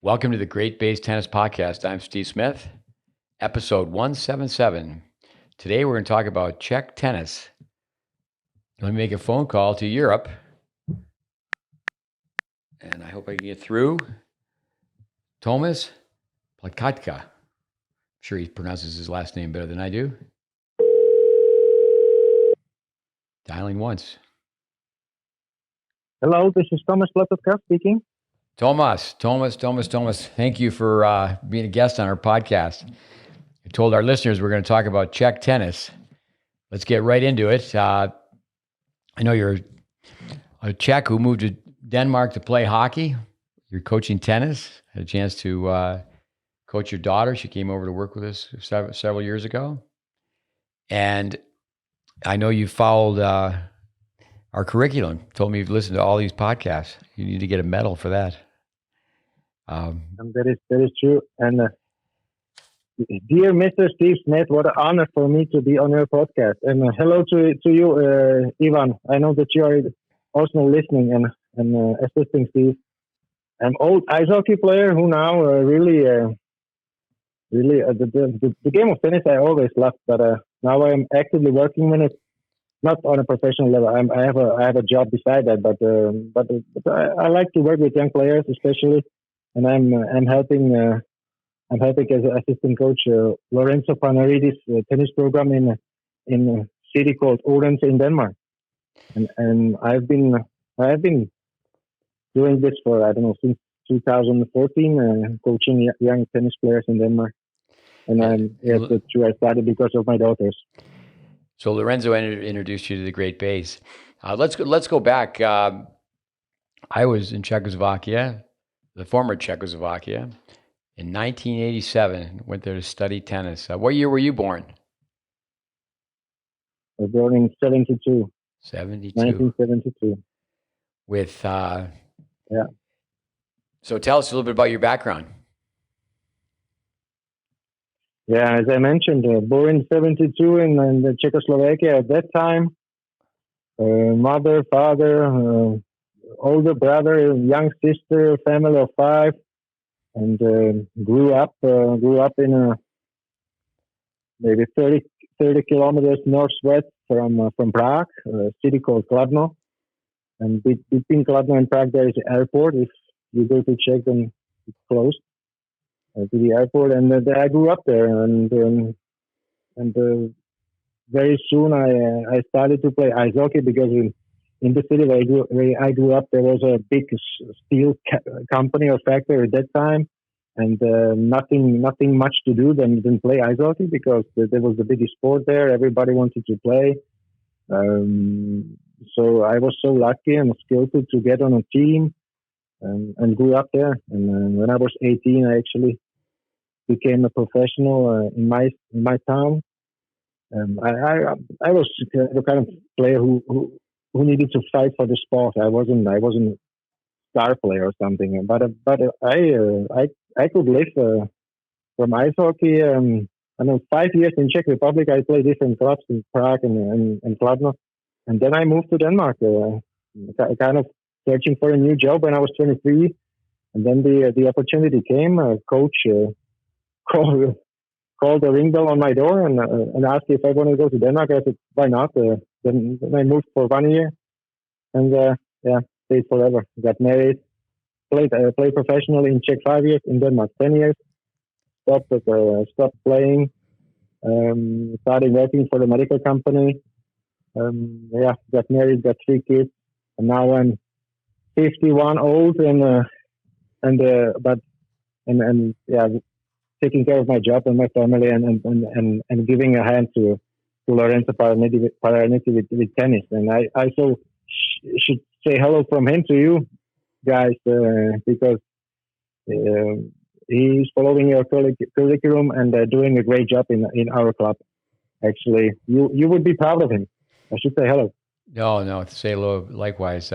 Welcome to the GreatBase Tennis Podcast. I'm Steve Smith, episode 177. Today we're going to talk about Czech tennis. Let me make a phone call to Europe, and I hope I can get through. Tomas Placatka. I'm sure he pronounces his last name better than I do. Dialing once. Hello, this is Tomas Placatka speaking. Tomas. Thank you for being a guest on our podcast. I told our listeners we're going to talk about Czech tennis. Let's get right into it. I know you're a Czech who moved to Denmark to play hockey. You're coaching tennis. Had a chance to coach your daughter. She came over to work with us several years ago. And I know you followed our curriculum. Told me you've listened to all these podcasts. You need to get a medal for that. And that is true. And dear Mr. Steve Smith, what an honor for me to be on your podcast. And hello to you, Ivan. I know that you are also listening and assisting Steve. I'm old ice hockey player who now the game of tennis I always loved, but now I'm actively working with it. Not on a professional level. I have a job beside that, but I like to work with young players, especially, and I'm helping as an assistant coach Lorenzo Panaridis' tennis program in a city called Odense in Denmark, and I've been doing this for since 2014, coaching young tennis players in Denmark, and that's true. I started because of my daughters. So Lorenzo introduced you to the GreatBase. Let's go back. I was in Czechoslovakia, the former Czechoslovakia, in 1987. Went there to study tennis. What year were you born? I was born in 72. 72. 1972. With yeah. So tell us a little bit about your background. Yeah, as I mentioned, born in 72 in Czechoslovakia at that time. Mother, father, older brother, young sister, family of 5, and grew up in maybe 30 kilometers northwest from Prague, a city called Kladno. And between Kladno and Prague, there is an airport. If you go to Czech, then it's close to the airport, and I grew up there, and very soon I started to play ice hockey because in the city where I grew up there was a big steel company or factory at that time, and nothing much to do than play ice hockey because there was the biggest sport there. Everybody wanted to play, so I was so lucky and skillful to get on a team. And grew up there. And when I was 18, I actually became a professional in my town. I was the kind of player who needed to fight for the sport. I wasn't a star player or something. But I could live from ice hockey. I know 5 years in Czech Republic. I played different clubs in Prague and Kladno, and then I moved to Denmark. Kind of searching for a new job when I was 23, and then the opportunity came. Coach called the ring bell on my door and asked if I wanted to go to Denmark. I said, why not? Then I moved for 1 year, and stayed forever. Got married, played professionally in Czech 5 years, in Denmark 10 years. Stopped playing. Started working for the medical company. Got married, got 3 kids, and now I'm 51 old taking care of my job and my family and giving a hand to Lorenzo Panaridis with tennis. And I should say hello from him to you guys because he's following your curriculum and doing a great job in our club. Actually, you would be proud of him. I should say hello. No, say hello likewise.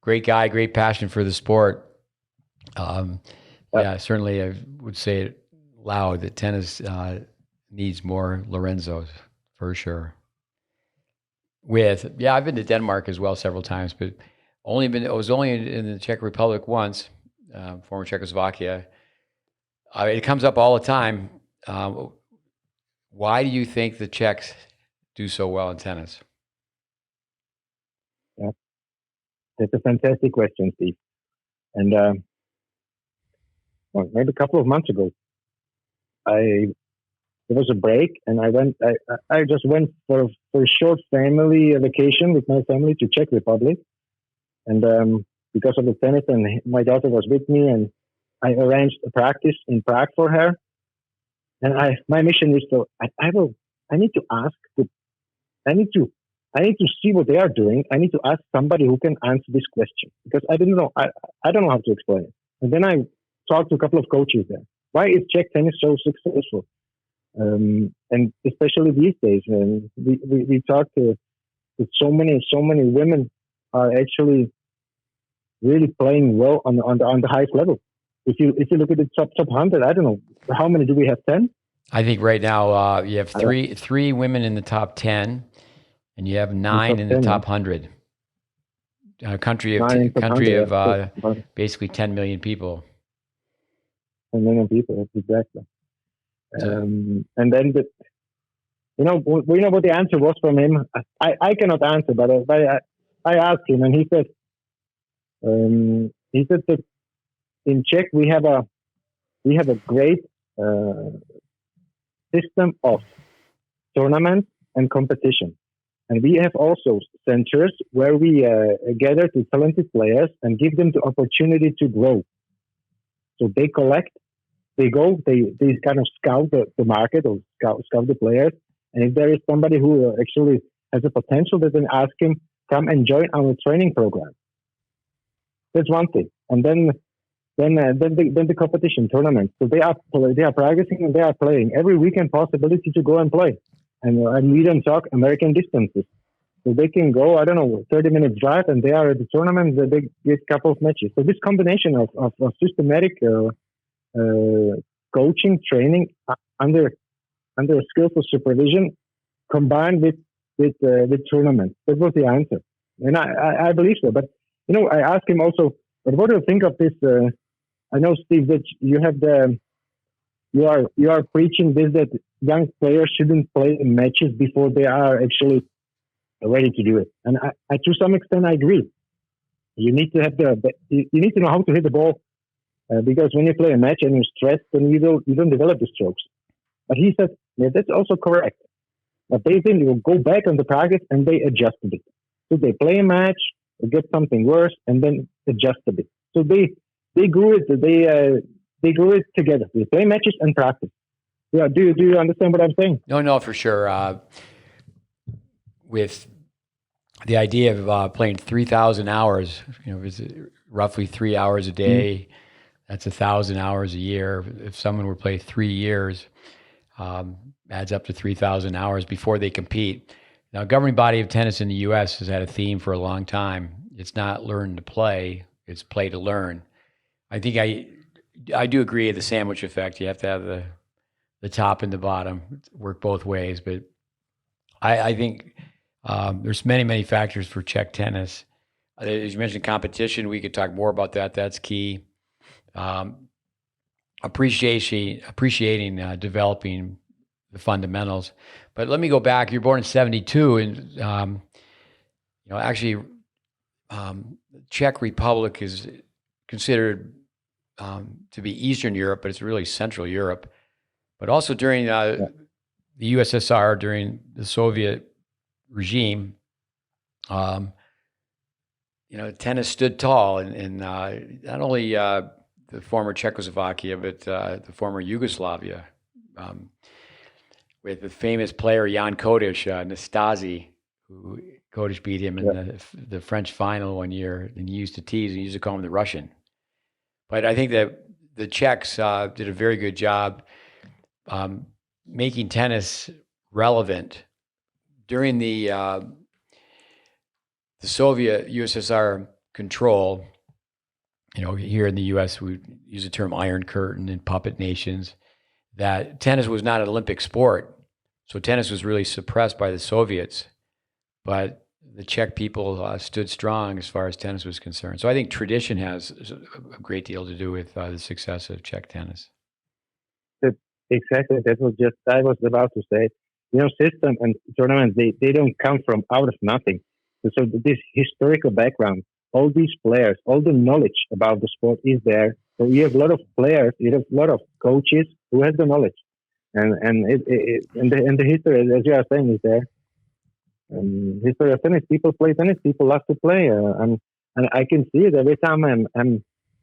Great guy, great passion for the sport. Certainly I would say it loud that tennis needs more Lorenzos for sure. I've been to Denmark as well several times, but I was only in the Czech Republic once. former Czechoslovakia. It comes up all the time. Why do you think the Czechs do so well in tennis? Yeah, that's a fantastic question, Steve. And well, maybe a couple of months ago, there was a break, and I just went for a short family vacation with my family to Czech Republic, and because of the tennis, and my daughter was with me, and I arranged a practice in Prague for her. And my mission is I need to see what they are doing. I need to ask somebody who can answer this question, because I don't know how to explain it. And then I talked to a couple of coaches there. Why is Czech tennis so successful? And especially these days, we talked to so many women are actually really playing well on the highest level. If you look at the top 100, I don't know how many do we have. 10? I think right now you have three women in the top 10, and you have 9 in the top 100. A country of basically 10 million people. 10 million people, exactly. And then we know what the answer was from him. I cannot answer, but I asked him, and he said that in Czech we have a great system of tournaments and competition, and we have also centers where we gather the talented players and give them the opportunity to grow. So they collect. They kind of scout the market, or scout the players. And if there is somebody who actually has a potential, they then ask him, come and join our training program. That's one thing. And then the competition tournaments. So they are practicing and they are playing. Every weekend possibility to go and play. And we don't talk American distances. So they can go, 30 minutes drive, and they are at the tournament, they get a couple of matches. So this combination of systematic coaching, training under a skillful supervision, combined with tournaments. That was the answer, and I believe so. But I asked him also, but what do you think of this? I know, Steve, that you are preaching this, that young players shouldn't play in matches before they are actually ready to do it, and I to some extent I agree. You need to have you need to know how to hit the ball. Because when you play a match and you're stressed, then you don't develop the strokes. But he said, yeah, that's also correct. But they then will go back on the practice and they adjust a bit. So they play a match, they get something worse, and then adjust a bit. So they grew it. They grew it together. They play matches and practice. Yeah. Do you understand what I'm saying? No, for sure. With the idea of playing 3,000 hours, it's roughly 3 hours a day. Mm-hmm. That's 1,000 hours a year. If someone were to play 3 years, adds up to 3,000 hours before they compete. Now, governing body of tennis in the U.S. has had a theme for a long time. It's not learn to play; it's play to learn. I think I do agree with the sandwich effect. You have to have the top and the bottom work both ways. But I think there's many factors for Czech tennis. As you mentioned, competition. We could talk more about that. That's key. Appreciating developing the fundamentals. But let me go back. You're born in 1972, and actually, Czech Republic is considered to be Eastern Europe, but it's really Central Europe. But also during the USSR, during the Soviet regime, tennis stood tall, and not only the former Czechoslovakia, but the former Yugoslavia, with the famous player Jan Kodesh, Nastasi, who Kodesh beat him in the French final one year, and he used to tease, and he used to call him the Russian. But I think that the Czechs did a very good job making tennis relevant during the Soviet USSR control. Here in the U.S., we use the term Iron Curtain and puppet nations, that tennis was not an Olympic sport. So tennis was really suppressed by the Soviets. But the Czech people stood strong as far as tennis was concerned. So I think tradition has a great deal to do with the success of Czech tennis. Exactly. That was just I was about to say. System and tournaments they don't come from out of nothing. So this historical background, all these players, all the knowledge about the sport is there. So you have a lot of players, you have a lot of coaches who have the knowledge, and the history, as you are saying, is there. History of tennis, people play tennis, people love to play, and I can see it every time I'm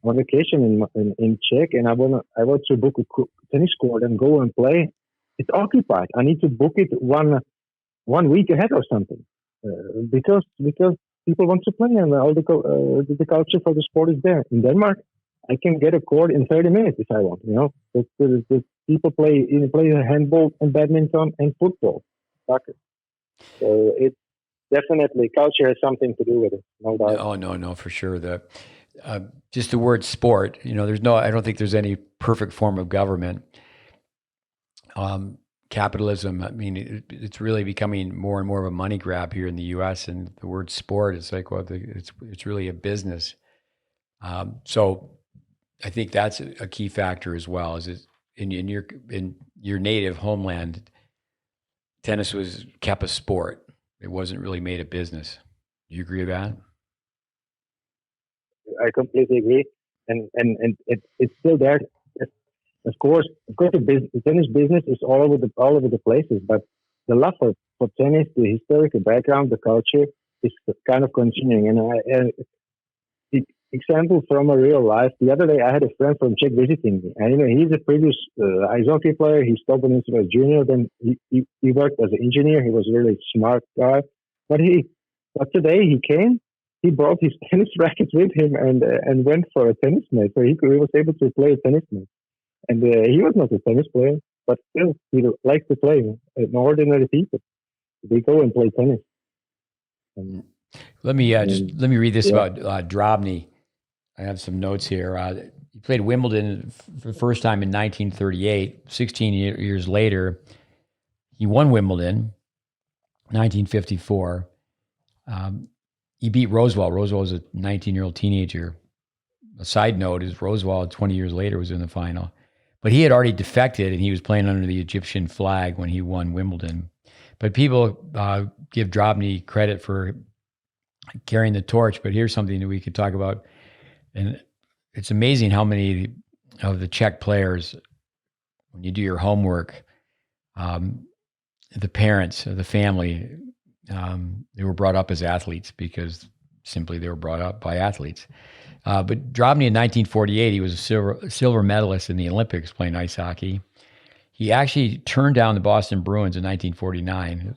on vacation in Czech, and I want to book a tennis court and go and play. It's occupied. I need to book it one week ahead or something, because people want to play, and all the culture for the sport is there. In Denmark, I can get a court in 30 minutes if I want. The people play handball and badminton and football, soccer. So it's definitely culture has something to do with it, no doubt. Oh no, for sure. Just the word sport. I don't think there's any perfect form of government. Capitalism. I mean, it's really becoming more and more of a money grab here in the U.S. And the word sport is like, well, it's really a business. So I think that's a key factor as well. Is it in your native homeland, tennis was kept a sport. It wasn't really made a business. Do you agree with that? I completely agree, and it's still there. Of course, the tennis business is all over the places, but the love for tennis, the historical background, the culture is kind of continuing. And example from a real life. The other day, I had a friend from Czech visiting me, and he's a previous ice hockey player. He stopped when he was junior. Then he worked as an engineer. He was a really smart guy, but today he came. He brought his tennis racket with him and went for a tennis match. So he was able to play a tennis match. And he was not a tennis player, but still he likes to play. Ordinary people, they go and play tennis. Let me read this about Drobny. I have some notes here. He played Wimbledon for the first time in 1938. 16 years later, he won Wimbledon, 1954. He beat Rosewall. Rosewall was a 19-year-old teenager. A side note is Rosewall, 20 years later, was in the final. But he had already defected, and he was playing under the Egyptian flag when he won Wimbledon. But people give Drobny credit for carrying the torch. But here's something that we could talk about. And it's amazing how many of the Czech players, when you do your homework, the parents, the family, they were brought up as athletes because simply they were brought up by athletes. But Drobny in 1948, he was a silver medalist in the Olympics playing ice hockey. He actually turned down the Boston Bruins in 1949.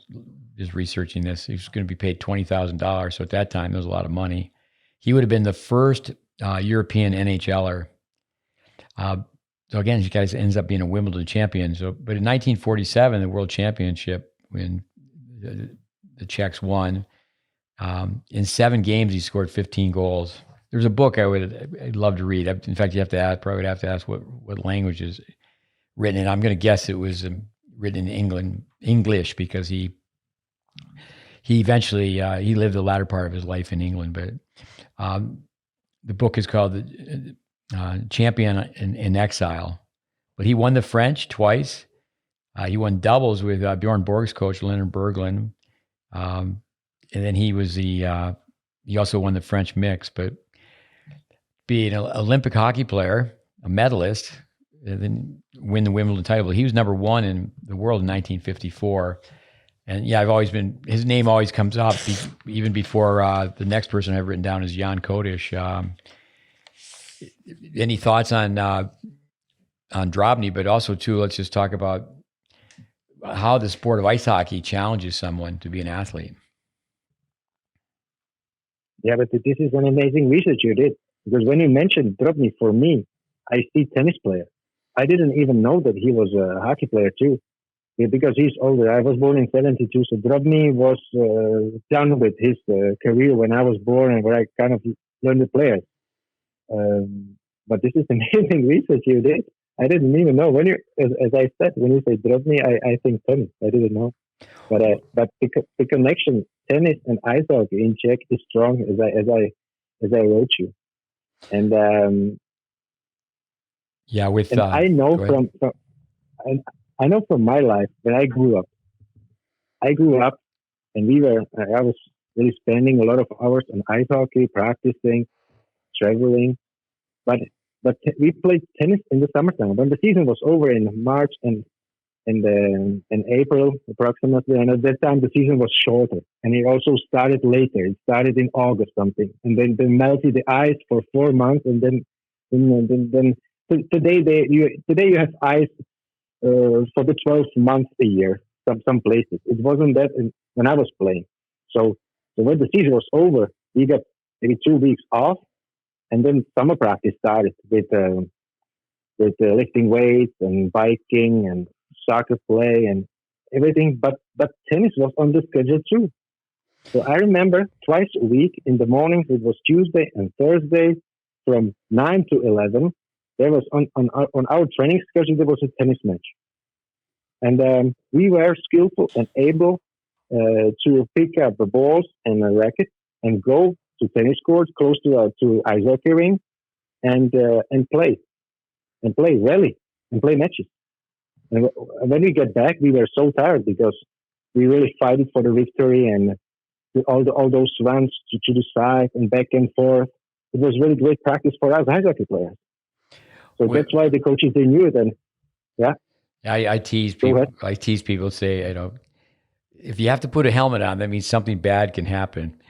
Just researching this, he was going to be paid $20,000. So at that time, there was a lot of money. He would have been the first European NHLer. So again, he guys ends up being a Wimbledon champion. But in 1947, the World Championship, when the Czechs won, in 7 games he scored 15 goals. There's a book I'd love to read. In fact, you probably have to ask what language is written in. I'm going to guess it was written in English because he eventually he lived the latter part of his life in England. But the book is called Champion in Exile. But he won the French twice. He won doubles with Bjorn Borg's coach, Leonard Berglund. And then he also won the French mix. But being an Olympic hockey player, a medalist, and then win the Wimbledon title. But he was number 1 in the world in 1954. And yeah, his name always comes up even before the next person I've written down is Jan Kodish. Any thoughts on Drobny, but also too, let's just talk about how the sport of ice hockey challenges someone to be an athlete. Yeah, but this is an amazing research you did. Because when you mentioned Drobny, for me, I see tennis player. I didn't even know that he was a hockey player too. Yeah, because he's older. I was born in 72, so Drobny was done with his career when I was born and where I kind of learned the players. But this is amazing research you did. I didn't even know. As I said, when you say Drobny, I think tennis. I didn't know. But the connection, tennis and ice hockey in Czech is strong, as I wrote you. And with and I know go ahead. and I know from my life when I grew up, and I was really spending a lot of hours on ice hockey, practicing, traveling. But we played tennis in the summertime when the season was over in March and April approximately. And at that time the season was shorter, and it also started later. It started in August something, and then they melted the ice for 4 months, and then today you have ice for the 12 months a year. Some places it wasn't that when I was playing. So when the season was over, we got maybe 2 weeks off, and then summer practice started with lifting weights and biking and soccer play and everything. But tennis was on the schedule too. So I remember twice a week in the mornings. It was Tuesday and Thursday from 9 to 11. There was on our training schedule there was a tennis match, and we were skillful and able to pick up the balls and a racket and go to tennis court close to ice hockey ring and play rally and play matches. And when we get back, we were so tired because we really fighted for the victory and all those runs to the side and back and forth. It was really great practice for us ice hockey players. So Well, that's why the coaches they knew it. And yeah, I tease go people. ahead. I tease people. Say, if you have to put a helmet on, that means something bad can happen.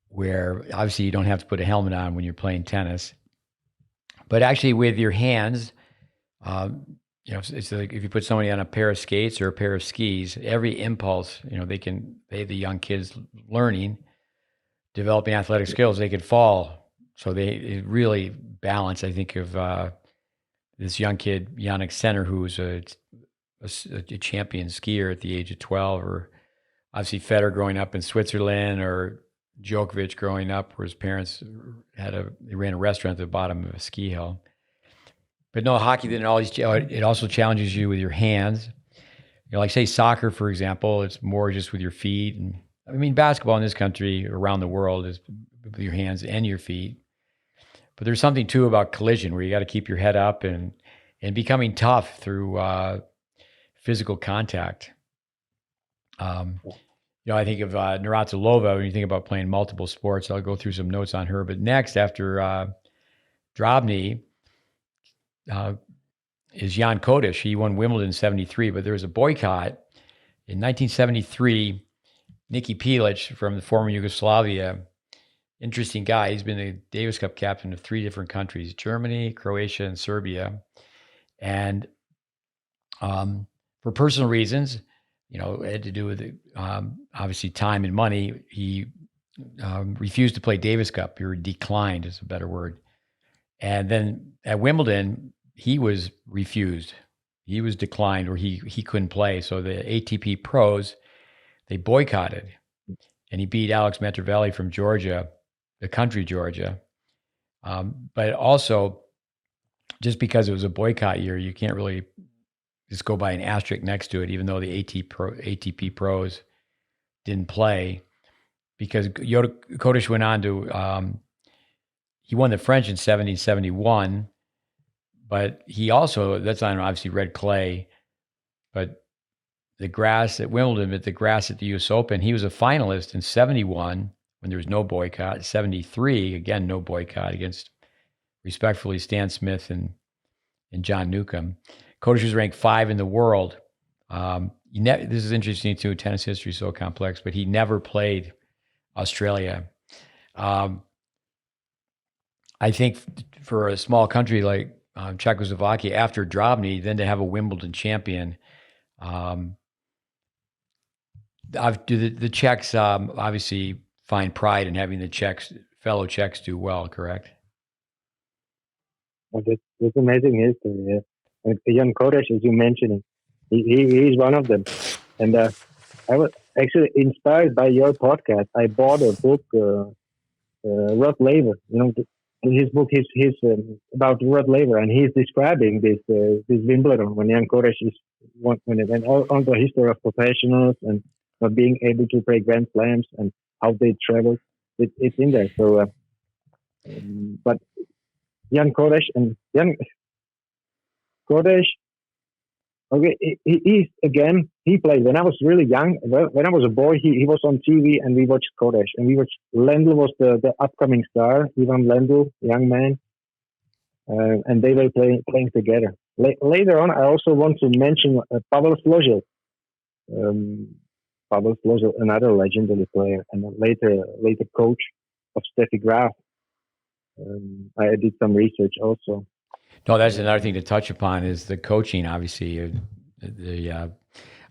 Where obviously you don't have to put a helmet on when you're playing tennis, but actually with your hands, it's like if you put somebody on a pair of skates or a pair of skis, every impulse, the young kids learning, developing athletic skills, they could fall. So they really balance. I think of this young kid, Yannick Senner, who was a champion skier at the age of 12, or obviously Federer growing up in Switzerland, or Djokovic growing up where his parents they ran a restaurant at the bottom of a ski hill. But no, hockey then it also challenges you with your hands. Like say soccer, for example, it's more just with your feet. And I mean, basketball in this country, around the world, is with your hands and your feet. But there's something too about collision where you got to keep your head up and becoming tough through physical contact. I think of Navratilova when you think about playing multiple sports. I'll go through some notes on her. But next, after Drobny, is Jan Kodesh. He won Wimbledon in 73, but there was a boycott. In 1973, Niki Pilic from the former Yugoslavia, interesting guy. He's been a Davis Cup captain of 3 different countries, Germany, Croatia, and Serbia. And for personal reasons, it had to do with obviously time and money. He refused to play Davis Cup, or declined is a better word. And then at Wimbledon, he was refused. He was declined, or he couldn't play. So the ATP pros, they boycotted. And he beat Alex Metrovelli from Georgia, the country Georgia. But also, just because it was a boycott year, you can't really just go by an asterisk next to it, even though the ATP pros didn't play, because Kodesh went on to, he won the French in 1771, but he also, that's on obviously red clay, but the grass at Wimbledon, but the grass at the US Open, he was a finalist in 71 when there was no boycott. 73, again, no boycott against, respectfully, Stan Smith and John Newcomb. Kodesh was ranked 5 in the world. This is interesting too. Tennis history is so complex, but he never played Australia. I think for a small country like Czechoslovakia, after Drobny, then to have a Wimbledon champion, the Czechs obviously find pride in having the fellow Czechs do well, correct? Well, that's amazing history. Yeah. And Jan Kodesh, as you mentioned, he's one of them. And I was actually inspired by your podcast. I bought a book, Rod Laver, his book is about Rod Laver, and he's describing this Wimbledon when Jan Koresh is when it went on the history of professionals and not being able to play Grand Slams and how they traveled. It's in there. So, but Jan Koresh and Jan Koresh. Okay, he played when I was really young. When I was a boy, he was on TV and we watched Koresh. And we watched, Lendl was the upcoming star, Ivan Lendl, young man. And they were playing together. Later on, I also want to mention Pavel Složil. Pavel Složil, another legendary player and a later coach of Steffi Graf. I did some research also. No, that's another thing to touch upon is the coaching. Obviously, I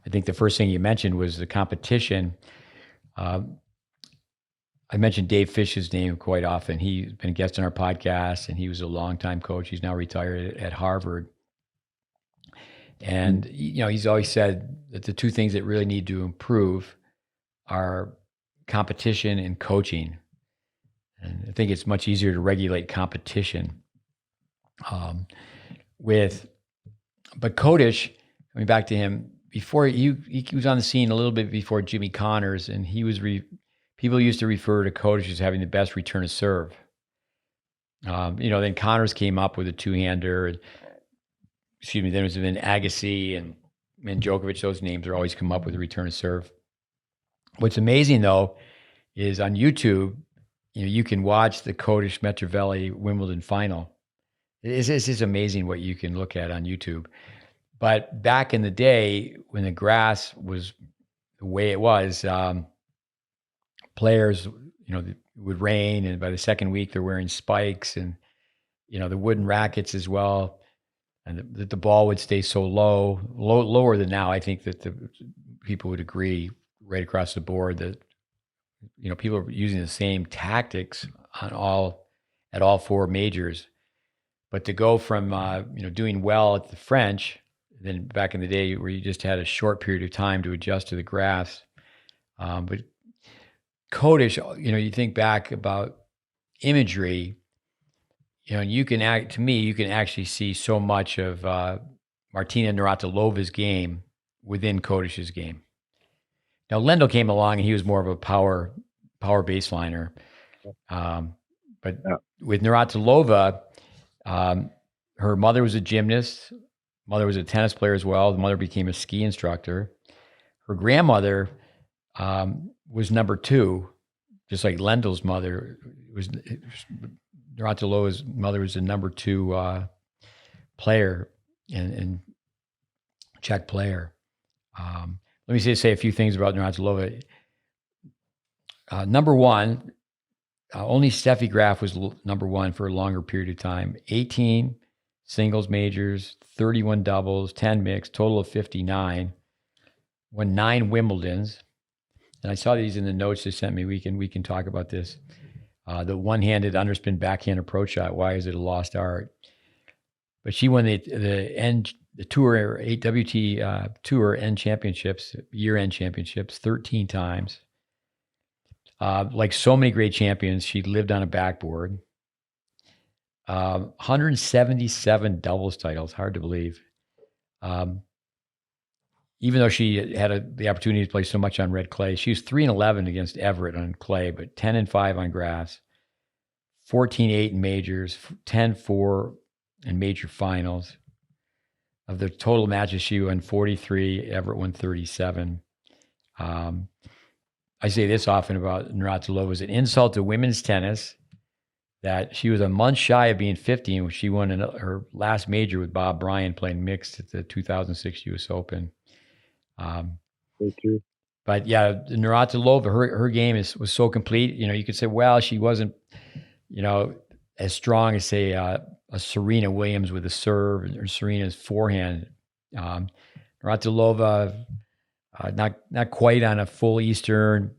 think the first thing you mentioned was the competition. I mentioned Dave Fish's name quite often. He's been a guest on our podcast, and he was a longtime coach. He's now retired at Harvard. And he's always said that the two things that really need to improve are competition and coaching. And I think it's much easier to regulate competition. But Kodesh, coming back to him, before he was on the scene a little bit before Jimmy Connors, and he was people used to refer to Kodesh as having the best return of serve. Then Connors came up with a two-hander. Then there's been Agassi and Djokovic. Those names are always come up with a return of serve. What's amazing though is on YouTube, you can watch the Kodesh Metrovelli Wimbledon final. It's just amazing what you can look at on YouTube. But back in the day when the grass was the way it was, players, it would rain, and by the second week they're wearing spikes and, the wooden rackets as well. And the ball would stay so lower than now. I think that the people would agree right across the board that, people are using the same tactics at all four majors. But to go from, doing well at the French, then back in the day where you just had a short period of time to adjust to the grass. But Kodesh, you think back about imagery, you can actually see so much of Martina Navratilova's game within Kodesh's game. Now, Lendl came along and he was more of a power baseliner. But with Navratilova, her mother was a gymnast. Mother was a tennis player as well. The mother became a ski instructor. Her grandmother was number 2, just like Lendl's mother was. Navratilova's mother was a number 2 player and Czech player. Let me say a few things about Navratilova. Number 1, only Steffi Graf was number 1 for a longer period of time. 18 singles majors, 31 doubles, 10 mixed, total of 59. Won 9 Wimbledons. And I saw these in the notes they sent me. We can talk about this. The one-handed underspin backhand approach shot. Why is it a lost art? But she won the tour WT Tour end championships, year-end championships, 13 times. Like so many great champions, she lived on a backboard. 177 doubles titles, hard to believe. Even though she had the opportunity to play so much on red clay, she was 3-11 against Everett on clay, but 10-5 on grass, 14-8 in majors, 10-4 in major finals. Of the total matches, she won 43, Everett won 37. I say this often about Navratilova, was an insult to women's tennis that she was a month shy of being 50 when she won her last major with Bob Bryan playing mixed at the 2006 U.S. Open. But yeah, Navratilova, her game was so complete. You could say, well, she wasn't, as strong as say a Serena Williams with a serve or Serena's forehand. Navratilova, not quite on a full Eastern.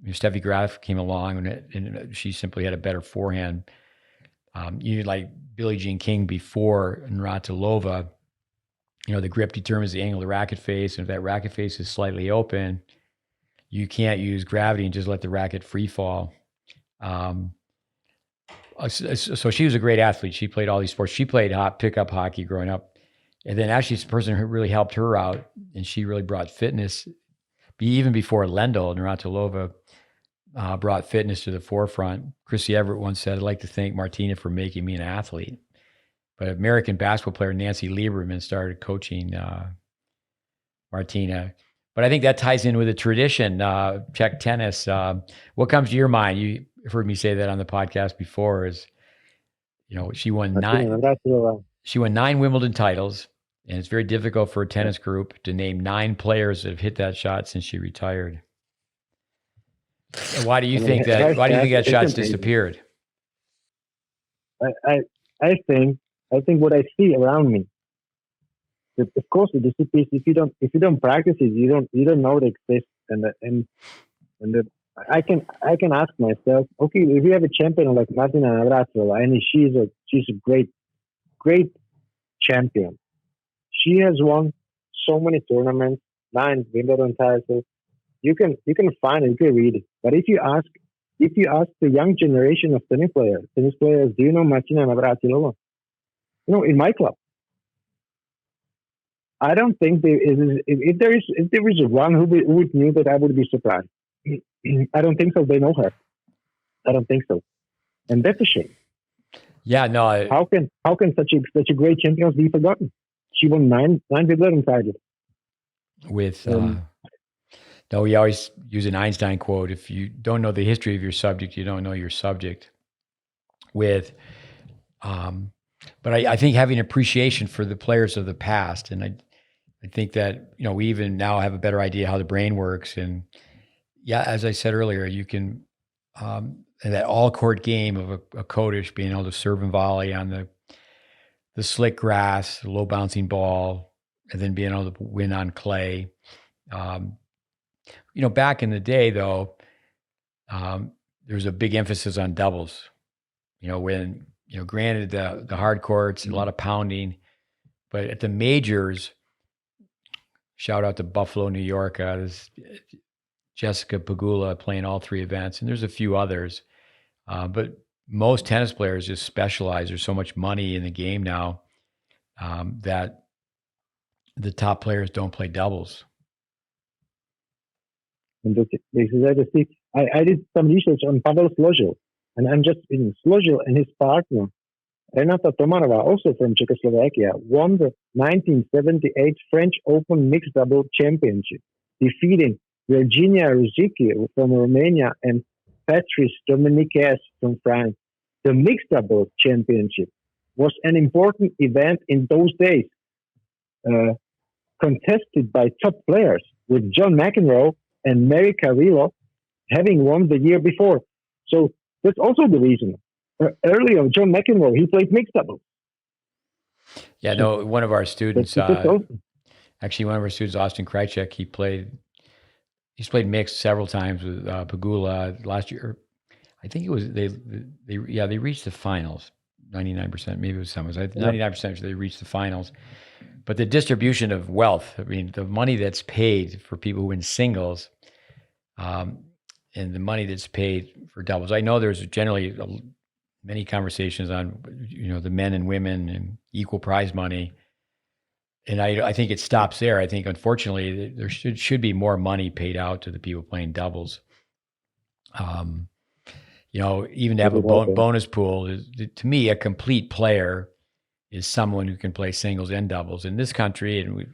Steffi Graf came along and she simply had a better forehand. You like Billie Jean King before Navratilova. The grip determines the angle of the racket face, and if that racket face is slightly open, you can't use gravity and just let the racket free fall. So she was a great athlete. She played all these sports. She played pickup hockey growing up. And then actually the person who really helped her out, and she really brought fitness, even before Lendl, Navratilova, brought fitness to the forefront. Chrissy Everett once said, "I'd like to thank Martina for making me an athlete." But American basketball player Nancy Lieberman started coaching Martina. But I think that ties in with the tradition, Czech tennis. What comes to your mind? You've heard me say that on the podcast before. Is she won She won 9 Wimbledon titles, and it's very difficult for a tennis group to name 9 players that have hit that shot since she retired. And why do you think that? Why do you think that shot's disappeared? I think what I see around me, that of course it disappears if you don't practice it. You don't know it exists, I can ask myself, okay, if you have a champion like Martina Navratilova, and she's a great champion. She has won so many tournaments, 9 Wimbledon titles. You can find it, you can read it. But if you ask the young generation of tennis players, do you know Martina Navratilova? In my club, I don't think if there is one who would knew that, I would be surprised. I don't think so. They know her. I don't think so, and that's a shame. Yeah, no. How can such a great champion be forgotten? She won 9 Wimbledon titles. With no, we always use an Einstein quote: "If you don't know the history of your subject, you don't know your subject." But I think having appreciation for the players of the past, and I think that we even now have a better idea how the brain works, and as I said earlier, you can that all court game of a Kodish being able to serve and volley on the slick grass, the low bouncing ball, and then being able to win on clay. Back in the day, though, there was a big emphasis on doubles. When granted the hard courts, a lot of pounding, but at the majors, shout out to Buffalo, New York, there's Jessica Pegula playing all 3 events, and there's a few others, but most tennis players just specialize. There's so much money in the game now that the top players don't play doubles. And this is I did some research on Pavel Složil, and I'm just in Složil and his partner Renata Tomarova, also from Czechoslovakia, won the 1978 French Open Mixed Double Championship, defeating Virginia Ruzicki from Romania and Patrice Dominiquez from France. The Mixed Double Championship was an important event in those days, contested by top players, with John McEnroe and Mary Carrillo having won the year before. So that's also the reason. Earlier, John McEnroe, he played mixed doubles. Yeah, no, one of our students, actually one of our students, Austin Krajcek, he's played mixed several times with Pegula last year. I think it was, they reached the finals, 99%, maybe it was some, 99% they reached the finals. But the distribution of wealth, I mean, the money that's paid for people who win singles, and the money that's paid for doubles. I know there's generally many conversations on, the men and women and equal prize money. And I think it stops there. I think, unfortunately, there should be more money paid out to the people playing doubles. Even to have a bonus pool, to me, a complete player is someone who can play singles and doubles. In this country, and I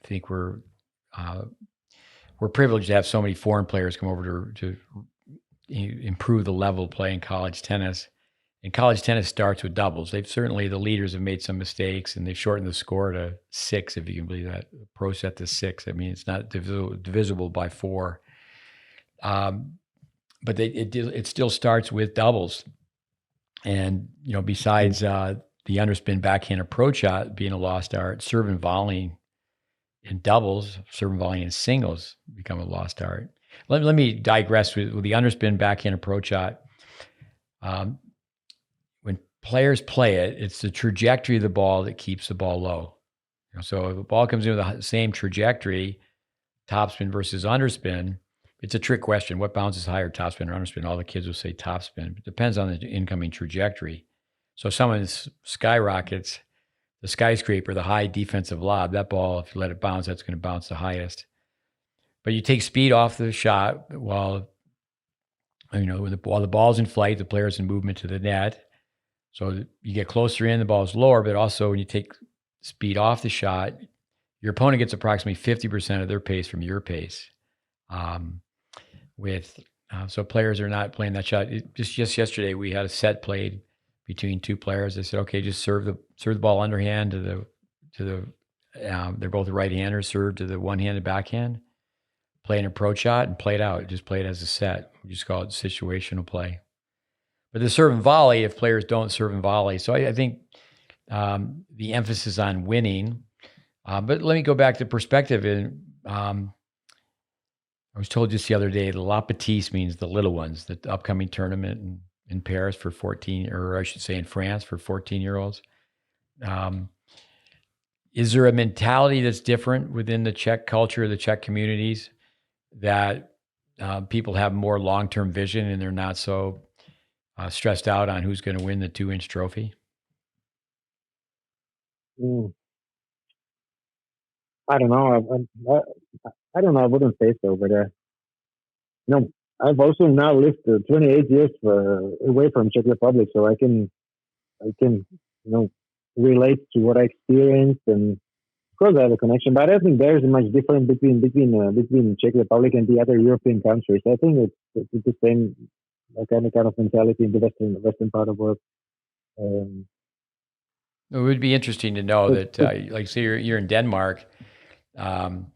think we're privileged to have so many foreign players come over to improve the level of play in college tennis. And college tennis starts with doubles. The leaders have made some mistakes, and they've shortened the score to 6, if you can believe that. Pro set to 6. I mean, it's not divisible by 4. But it still starts with doubles. And, besides the underspin backhand approach shot being a lost art, serve and volleying in doubles, serve and volleying in singles become a lost art. Let me digress with the underspin backhand approach shot. When players play it, it's the trajectory of the ball that keeps the ball low. So if the ball comes in with the same trajectory, topspin versus underspin, it's a trick question. What bounces higher, topspin or underspin? All the kids will say topspin. It depends on the incoming trajectory. So if someone skyrockets the skyscraper, the high defensive lob, that ball, if you let it bounce, that's going to bounce the highest. But you take speed off the shot while the ball's in flight, the player's in movement to the net. So you get closer in, the ball's lower, but also when you take speed off the shot, your opponent gets approximately 50% of their pace from your pace. So players are not playing that shot. Just yesterday, we had a set played between two players. They said, okay, just serve the ball underhand they're both right-handers, serve to the one-handed backhand, play an approach shot and play it out. Just play it as a set. We just call it situational play. But the serve and volley, if players don't serve and volley. So I think the emphasis on winning. But let me go back to perspective. And I was told just the other day, the La Petite means the little ones, the upcoming tournament in Paris for 14, or I should say in France for 14-year-olds. Is there a mentality that's different within the Czech culture, the Czech communities, that people have more long-term vision and they're not so stressed out on who's going to win the 2-inch trophy? I don't know. I don't know. I wouldn't say so, but I've also now lived 28 years away from Czech Republic, so I can relate to what I experienced, and of course I have a connection. But I don't think there is much difference between Czech Republic and the other European countries. I think it's the same kind of mentality in the western part of the world. It would be interesting to know that, like, say you're in Denmark. Do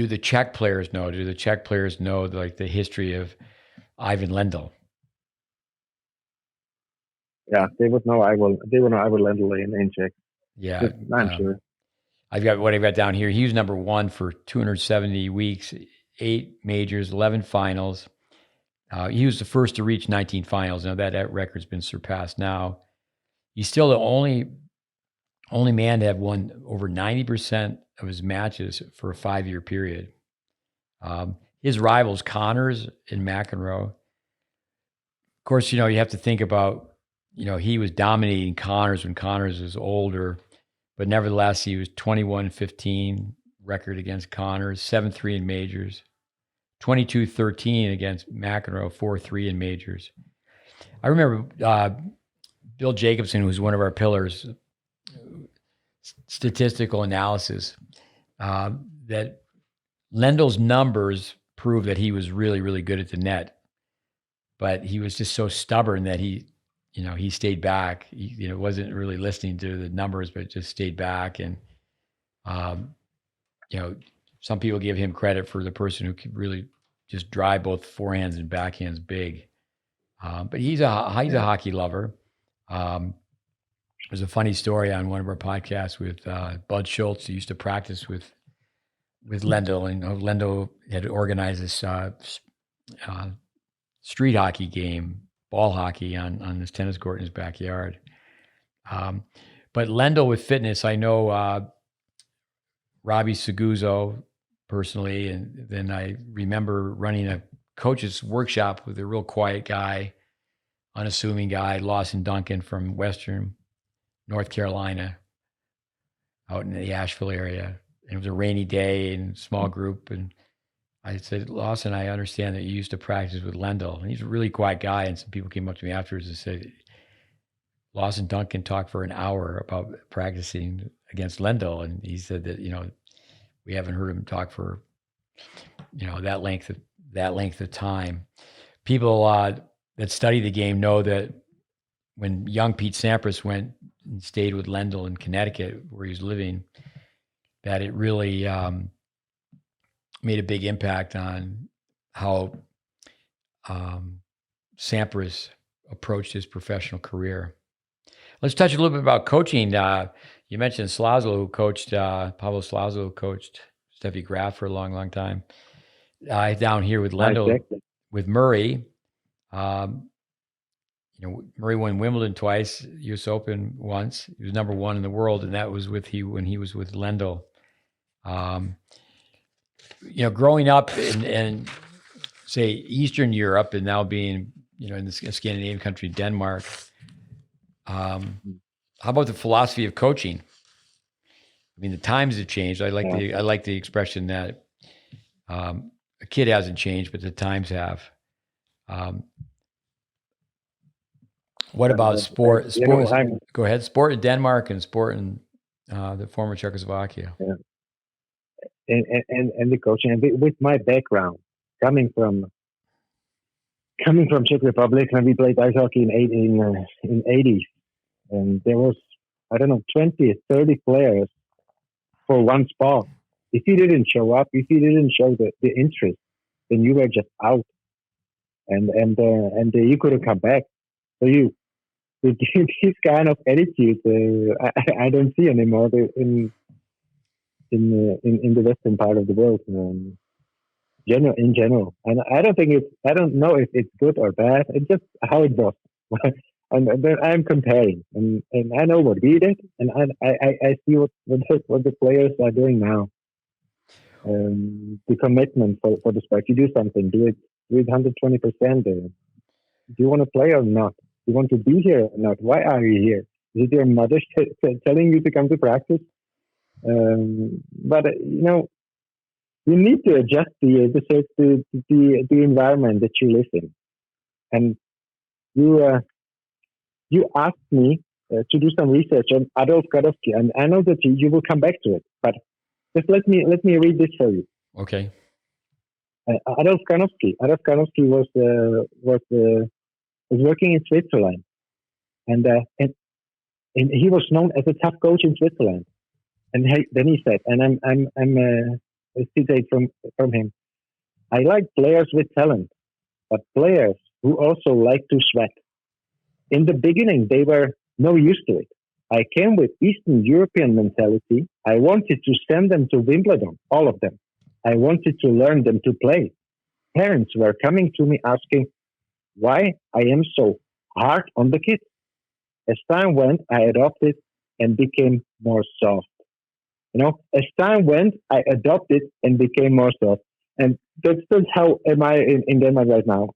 the Czech players know? Do the Czech players know like the history of Ivan Lendl? Yeah, they would know. They would know Ivan Lendl in Czech. Yeah, I'm sure. I've got down here. He was number one for 270 weeks, 8 majors, 11 finals. He was the first to reach 19 finals. Now that record's been surpassed now. He's still the only man to have won over 90% of his matches for a 5-year period. His rivals, Connors and McEnroe. Of course, you have to think about, he was dominating Connors when Connors was older, but nevertheless, he was 21-15 record against Connors, 7-3 in majors, 22-13 against McEnroe, 4-3 in majors. I remember Bill Jacobson, who was one of our pillars, statistical analysis, that Lendl's numbers prove that he was really, really good at the net, but he was just so stubborn that he stayed back. He, wasn't really listening to the numbers, but just stayed back. And, some people give him credit for the person who could really just drive both forehands and backhands big. But he's a hockey lover. There's a funny story on one of our podcasts with Bud Schultz, who used to practice with Lendl, and Lendl had organized this street hockey game, ball hockey on this tennis court in his backyard. But Lendl with fitness, I know Robbie Seguzo personally, and then I remember running a coach's workshop with a real quiet guy, unassuming guy, Lawson Duncan from Western North Carolina, out in the Asheville area. And it was a rainy day and small group. And I said, Lawson, I understand that you used to practice with Lendl. And he's a really quiet guy. And some people came up to me afterwards and said, Lawson Duncan talked for an hour about practicing against Lendl. And he said that, we haven't heard him talk for, that length of time. People that study the game know that when young Pete Sampras went and stayed with Lendl in Connecticut, where he was living, that it really made a big impact on how Sampras approached his professional career. Let's touch a little bit about coaching. You mentioned Slazlo, who coached, Pablo Slazlo, who coached Steffi Graf for a long, long time. Down here with Lendl, with Murray. Murray won Wimbledon twice, US Open once. He was number one in the world, and that was when he was with Lendl. growing up in say Eastern Europe and now being, in the Scandinavian country, Denmark, how about the philosophy of coaching? I mean, the times have changed. I like the expression that a kid hasn't changed, but the times have. What about sport? Go ahead. Sport in Denmark and sport in the former Czechoslovakia. Yeah. And the coaching, and with my background coming from Czech Republic, when we played ice hockey in 80s, and there was, I don't know, 20, 30 players for one spot. If you didn't show up, if you didn't show the interest, then you were just out, and you couldn't come back. So this kind of attitude, I don't see anymore in the western part of the world. In general, and I don't know if it's good or bad. It's just how it was. And I'm comparing, and I know what we did, and I see what the players are doing now. The commitment for the sport. You do something, do it with 120%. Do you want to play or not? Do you want to be here or not? Why are you here? Is it your mother telling you to come to practice? But you need to adjust the environment that you live in. And you asked me to do some research on Adolf Kadovsky, and I know that you will come back to it. But just let me read this for you. Okay. Adolf Kadovsky was working in Switzerland, and he was known as a tough coach in Switzerland. And then he said, and I'm citate from him, I like players with talent, but players who also like to sweat. In the beginning, they were no use to it. I came with Eastern European mentality. I wanted to send them to Wimbledon, all of them. I wanted to learn them to play. Parents were coming to me asking why I am so hard on the kids. As time went, I adopted and became more soft. As time went, I adopted and became more soft. And that's how am I in Denmark right now.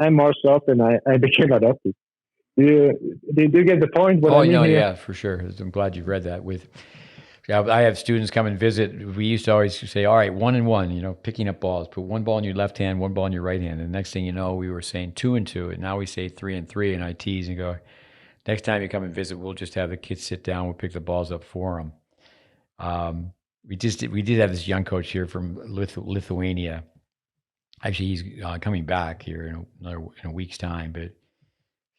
I'm more soft and I became adopted. Do you get the point? What I mean here? Yeah, for sure. I'm glad you've read that. I have students come and visit. We used to always say, all right, 1 and 1, picking up balls. Put one ball in your left hand, one ball in your right hand. And the next thing you know, we were saying 2 and 2. And now we say 3 and 3. And I tease and go, next time you come and visit, we'll just have the kids sit down. We'll pick the balls up for them. We did have this young coach here from Lithuania. Actually, he's coming back here in a week's time. But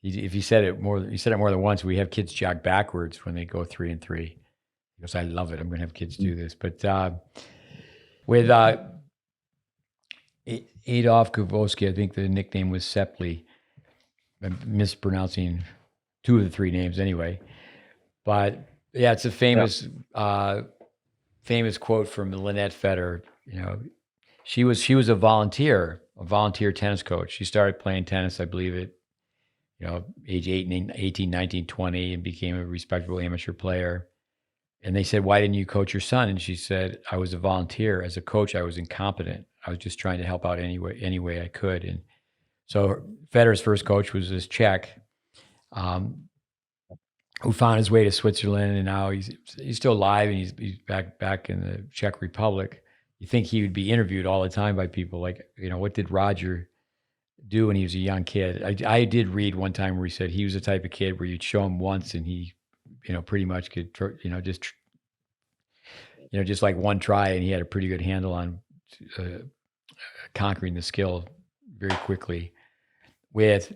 if he said it more than once. We have kids jog backwards when they go 3 and 3. He goes, I love it. I'm going to have kids do this. But with Adolf Kadovsky, I think the nickname was Seppli. I'm mispronouncing 2 of the 3 names anyway. But yeah, it's a famous quote from Lynette Fetter. She was a volunteer tennis coach. She started playing tennis, I believe, at age 18, 19, 20, and became a respectable amateur player. And they said, why didn't you coach your son? And she said, I was a volunteer. As a coach, I was incompetent. I was just trying to help out any way I could. And so Federer's first coach was this Czech, who found his way to Switzerland, and now he's still alive, and he's back in the Czech Republic. You think he would be interviewed all the time by people like, what did Roger do when he was a young kid? I did read one time where he said he was the type of kid where you'd show him once and he pretty much could, just like one try, and he had a pretty good handle on conquering the skill very quickly. With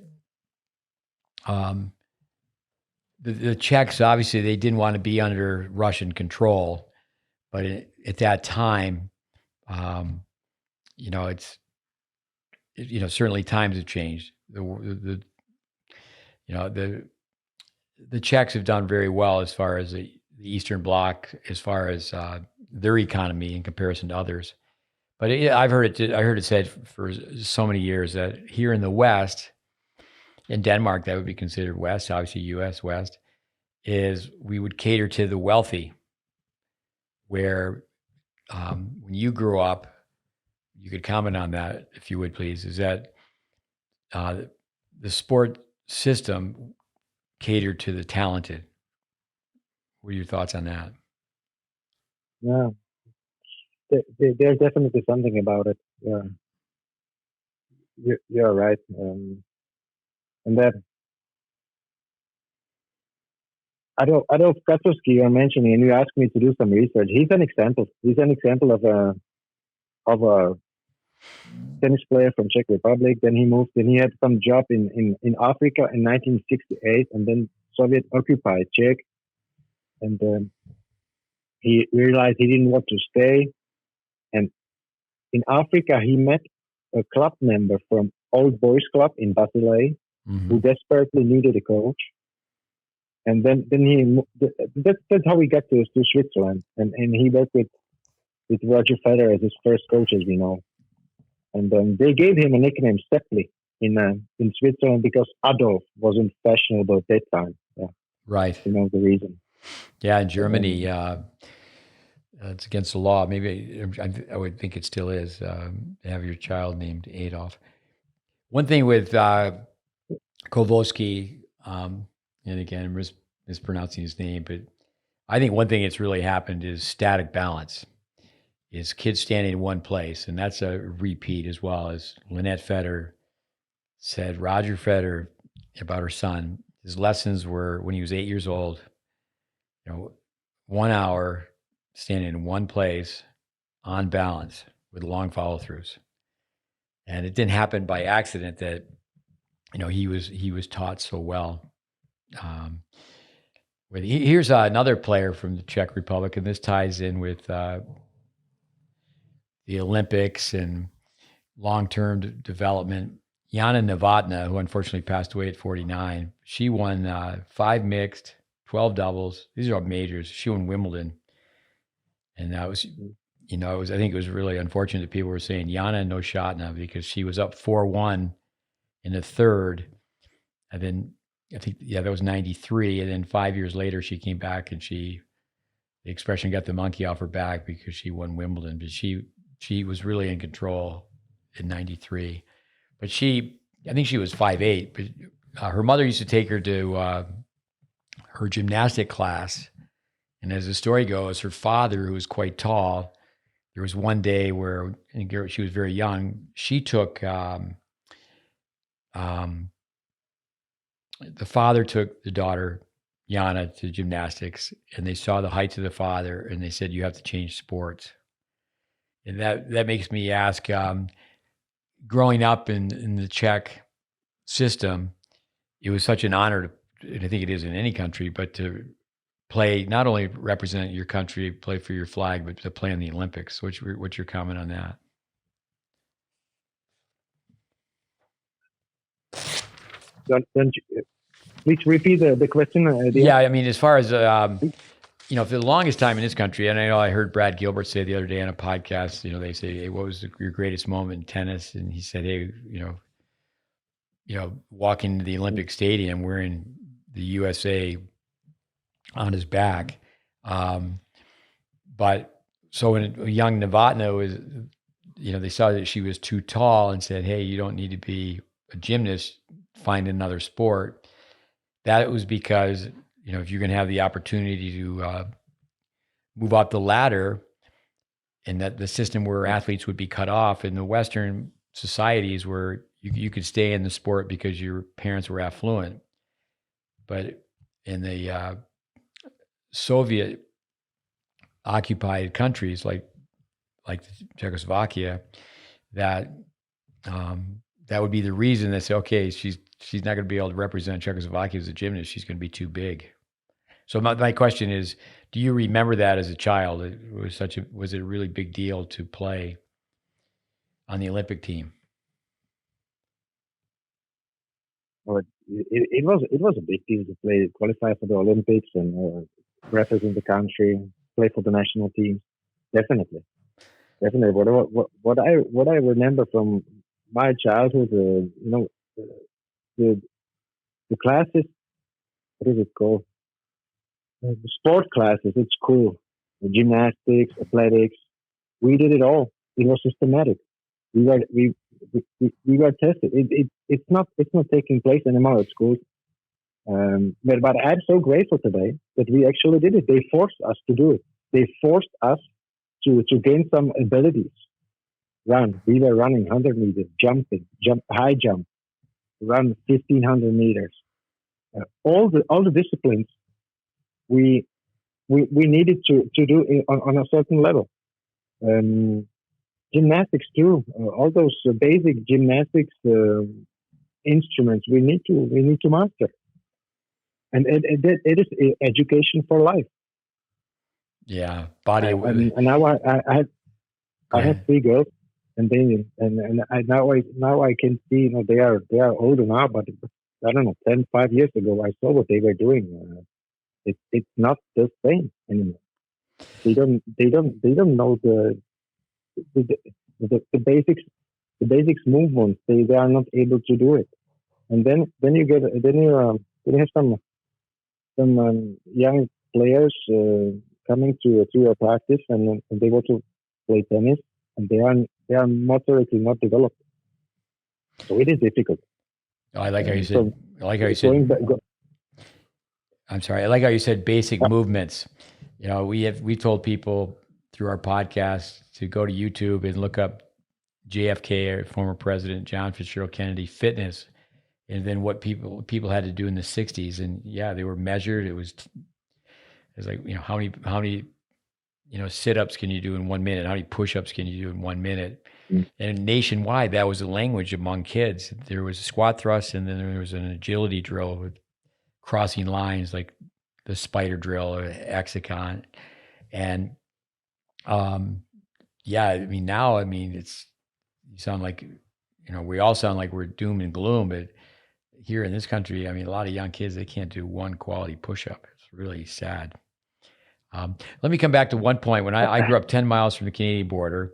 the Czechs, obviously, they didn't want to be under Russian control, but at that time, certainly times have changed. The Czechs have done very well as far as the Eastern Bloc, as far as their economy in comparison to others. But I heard it said for so many years that here in the West, in Denmark, that would be considered West, obviously U.S. West, is we would cater to the wealthy, where when you grew up, you could comment on that, if you would, please, is that the sport system catered to the talented. What are your thoughts on that? Yeah, there's definitely something about it. Yeah, you're right. And that Adolf Kaczorski you're mentioning, and you asked me to do some research. He's an example. He's an example of a tennis player from Czech Republic. Then he moved, and he had some job in Africa in 1968, and then Soviet occupied Czech, and he realized he didn't want to stay. And in Africa, he met a club member from Old Boys Club in Basilea, who desperately needed a coach. And then that's how he got to Switzerland, and he worked with Roger Federer as his first coach, as we know. And they gave him a nickname, Steppli, in Switzerland because Adolf wasn't fashionable at that time. Yeah, right. You know the reason. Yeah, in Germany, it's against the law. Maybe I would think it still is. To have your child named Adolf. One thing with Kowalski, and again, I'm mispronouncing his name, but I think one thing that's really happened is static balance. Is kids standing in one place, and that's a repeat as well. As Lynette Federer said, Roger Federer about her son, his lessons were when he was 8 years old, 1 hour standing in one place on balance with long follow-throughs. And it didn't happen by accident that, he was taught so well. Here's another player from the Czech Republic, and this ties in with the Olympics and long-term development. Jana Novotná, who unfortunately passed away at 49, she won 5 mixed, 12 doubles. These are all majors. She won Wimbledon. And that was, I think it was really unfortunate that people were saying Jana Novotná because she was up 4-1 in the third. And then I think, that was 93. And then 5 years later, she came back and the expression got the monkey off her back because she won Wimbledon. But she was really in control in 93. But I think she was 5'8", but her mother used to take her to her gymnastic class. And as the story goes, her father, who was quite tall, there was one day where she was very young. She took, the father took the daughter, Jana, to gymnastics, and they saw the height of the father, and they said, you have to change sports. And that makes me ask, growing up in the Czech system, it was such an honor and I think it is in any country, but to play, not only represent your country, play for your flag, but to play in the Olympics. What's your comment on that? Please repeat the question. Yeah, I mean, as far as, for the longest time in this country, and I know I heard Brad Gilbert say the other day on a podcast, they say, hey, what was your greatest moment in tennis? And he said, hey, walking into the Olympic Stadium wearing the USA on his back. But so when a young Novotná was, they saw that she was too tall and said, hey, you don't need to be a gymnast, find another sport. That was because, if you're going to have the opportunity to move up the ladder, and that the system where athletes would be cut off in the Western societies where you could stay in the sport because your parents were affluent. But in the Soviet occupied countries like Czechoslovakia, that would be the reason they say, okay, she's not going to be able to represent Czechoslovakia as a gymnast. She's going to be too big. So my question is, do you remember that as a child? Was it a really big deal to play on the Olympic team? Well, it was a big deal to qualify for the Olympics and represent the country, play for the national team. Definitely. What I remember from my childhood, the classes. What is it called? The sport classes at school, gymnastics, athletics. We did it all. It was systematic. we were tested. It's not taking place anymore at schools. But I'm so grateful today that we actually did it. They forced us to do it. They forced us to gain some abilities. Run. We were running 100 meters, high jump, run 1500 meters. All the disciplines we needed to do on a certain level. Gymnastics too. All those basic gymnastics instruments we need to master, and it is education for life. Yeah, body. And now I have three girls, and now I can see, they are older now, but I don't know, 5 years ago I saw what they were doing. It's not the same anymore. They don't know the basics movements. They are not able to do it. And then you have some young players coming to a practice, and they want to play tennis, and they are motorically not developed. So it is difficult. I like how you said. I'm sorry. I like how you said basic movements. We told people through our podcast to go to YouTube and look up JFK, or former President John Fitzgerald Kennedy, fitness, and then what people had to do in the 60s. And yeah, they were measured. It was like, how many sit-ups can you do in 1 minute? How many push-ups can you do in 1 minute? And nationwide, that was the language among kids. There was a squat thrust, and then there was an agility drill with crossing lines, like the spider drill or hexagon. And now, you sound like, we all sound like we're doom and gloom, but here in this country, a lot of young kids, they can't do one quality push-up. It's really sad. Let me come back to one point. When I grew up 10 miles from the Canadian border,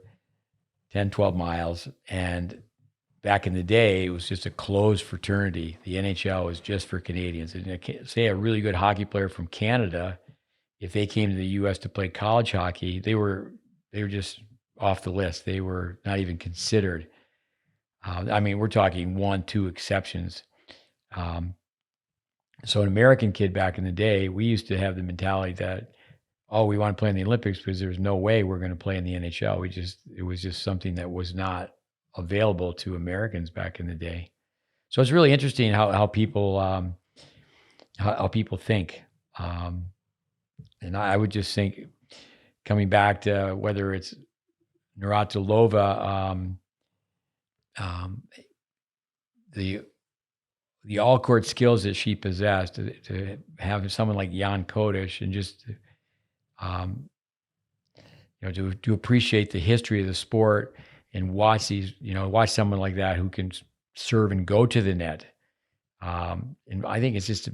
10, 12 miles, and back in the day, it was just a closed fraternity. The NHL was just for Canadians. And say a really good hockey player from Canada, if they came to the U.S. to play college hockey, they were just off the list. They were not even considered. We're talking 1-2 exceptions. So an American kid back in the day, we used to have the mentality that, we want to play in the Olympics because there's no way we're going to play in the NHL. It was just something that was not available to Americans back in the day. So it's really interesting how people how people think. And I would just think, coming back to whether it's Navratilova, the all-court skills that she possessed, to have someone like Jan Kodesh, and just to appreciate the history of the sport, and watch someone like that who can serve and go to the net. And I think it's just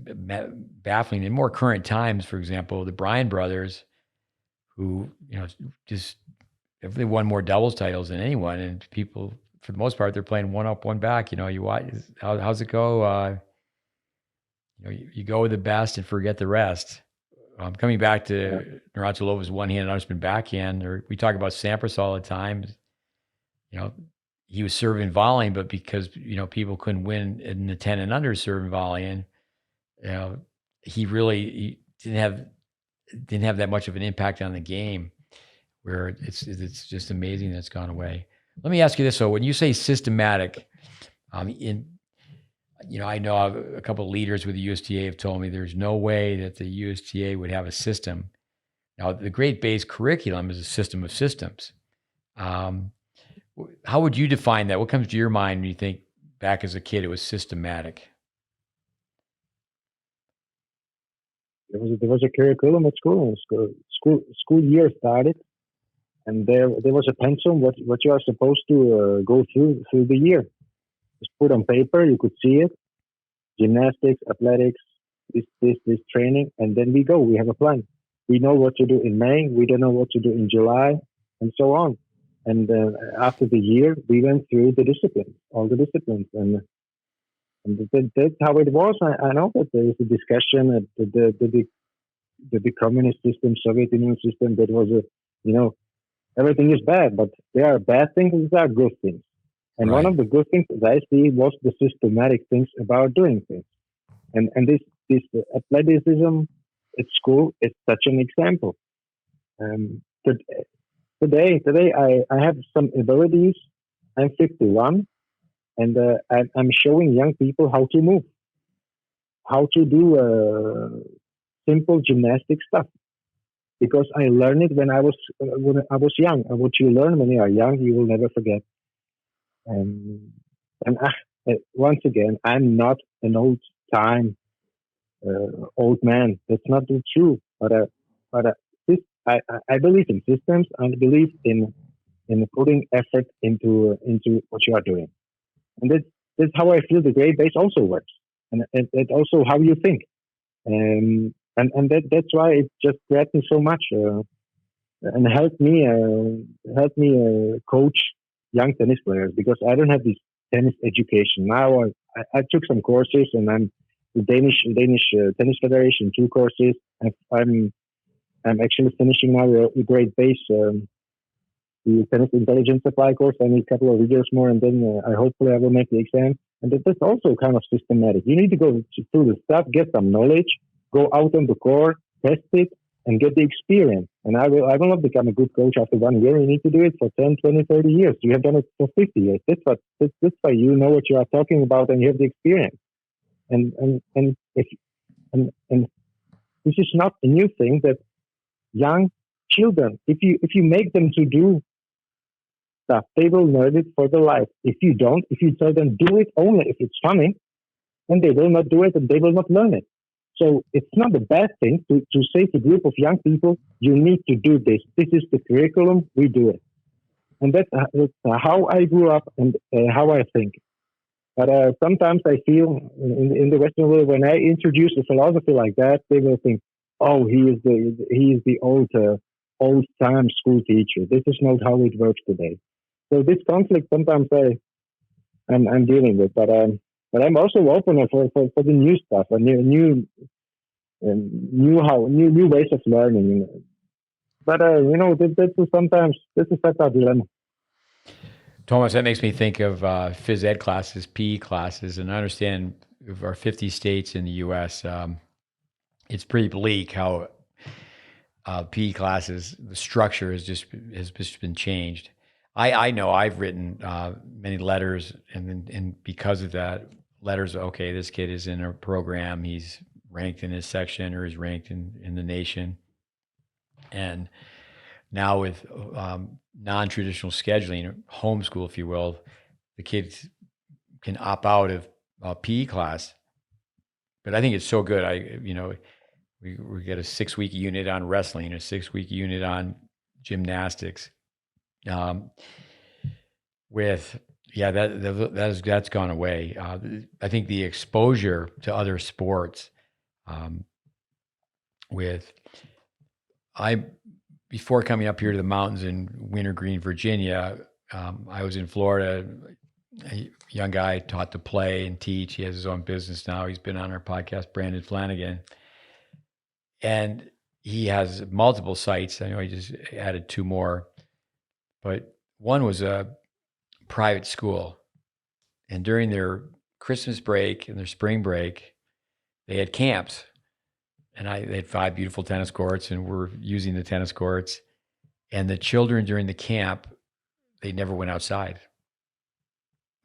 baffling. In more current times, for example, the Bryan brothers, who, just if they won more doubles titles than anyone, and people, for the most part, they're playing one up, one back. You watch, how's it go? You go with the best and forget the rest. Coming back to Navratilova's one-handed underspin backhand, or we talk about Sampras all the time. He was serving volleying, but because people couldn't win in the 10 and under serving volleying, he really didn't have that much of an impact on the game. Where it's just amazing that it's gone away. Let me ask you this: so when you say systematic, I know a couple of leaders with the USTA have told me there's no way that the USTA would have a system. Now, the GreatBase curriculum is a system of systems. How would you define that? What comes to your mind when you think back as a kid it was systematic? There was a curriculum at school. School year started, and there was a pensum what you are supposed to go through the year. It's put on paper. You could see it. Gymnastics, athletics, this training, and then we go. We have a plan. We know what to do in May. We don't know what to do in July, and so on. And after the year, we went through the disciplines, all the disciplines, and that's how it was. I know that there is a discussion at the communist system, Soviet Union system. That was everything is bad, but there are bad things and there are good things. And Right. one of the good things that I see was the systematic things about doing things. And this athleticism at school is such an example. Um, to- today I have some abilities. I'm 51, and I'm showing young people how to move, how to do simple gymnastic stuff. Because I learned it when I was young. And what you learn when you are young, you will never forget. And once again, I'm not an time old man. That's not the truth. But this, I believe in systems. I believe in putting effort into what you are doing, and that's how I feel the grade base also works, and it's also how you think, and that's why it just grabbed me so much and helped me coach young tennis players because I don't have this tennis education now. I took some courses and I'm the Danish Tennis Federation 2 courses. I'm I'm actually finishing now a GreatBase the tennis intelligence supply course. I need a couple of videos more, and then I hopefully I will make the exam. And that's also kind of systematic. You need to go through the stuff, get some knowledge, go out on the court, test it, and get the experience. And I will not become a good coach after 1 year. You need to do it for 10, 20, 30 years. You have done it for 50 years. That's why you know what you are talking about and you have the experience. And if and this is not a new thing that young children, if you make them to do stuff, they will learn it for their life. If you don't, if you tell them do it only if it's funny, then they will not do it and they will not learn it. So it's not a bad thing to say to a group of young people, you need to do this. This is the curriculum, we do it. And that's how I grew up and how I think. But sometimes I feel in the Western world, when I introduce a philosophy like that, they will think, "Oh, he is the old time school teacher. This is not how it works today." So this conflict sometimes I'm dealing with, but I'm also open for the new stuff and new ways of learning. But that's such a dilemma. Thomas, that makes me think of phys ed classes, PE classes, and I understand of our 50 states in the U.S., it's pretty bleak how PE classes, the structure has just been changed. I know I've written many letters, and because of that, letters, okay, this kid is in a program, he's ranked in his section or he's ranked in the nation. And now with non-traditional scheduling, homeschool, if you will, the kids can opt out of PE class. But I think it's so good. We get a 6-week unit on wrestling, a 6-week unit on gymnastics. That's gone away. I think the exposure to other sports, before coming up here to the mountains in Wintergreen, Virginia, I was in Florida. A young guy taught to play and teach. He has his own business now. He's been on our podcast, Brandon Flanagan. And he has multiple sites. I know he just added 2 more. But one was a private school. And during their Christmas break and their spring break, they had camps. And they had 5 beautiful tennis courts, and we're using the tennis courts. And the children during the camp, they never went outside.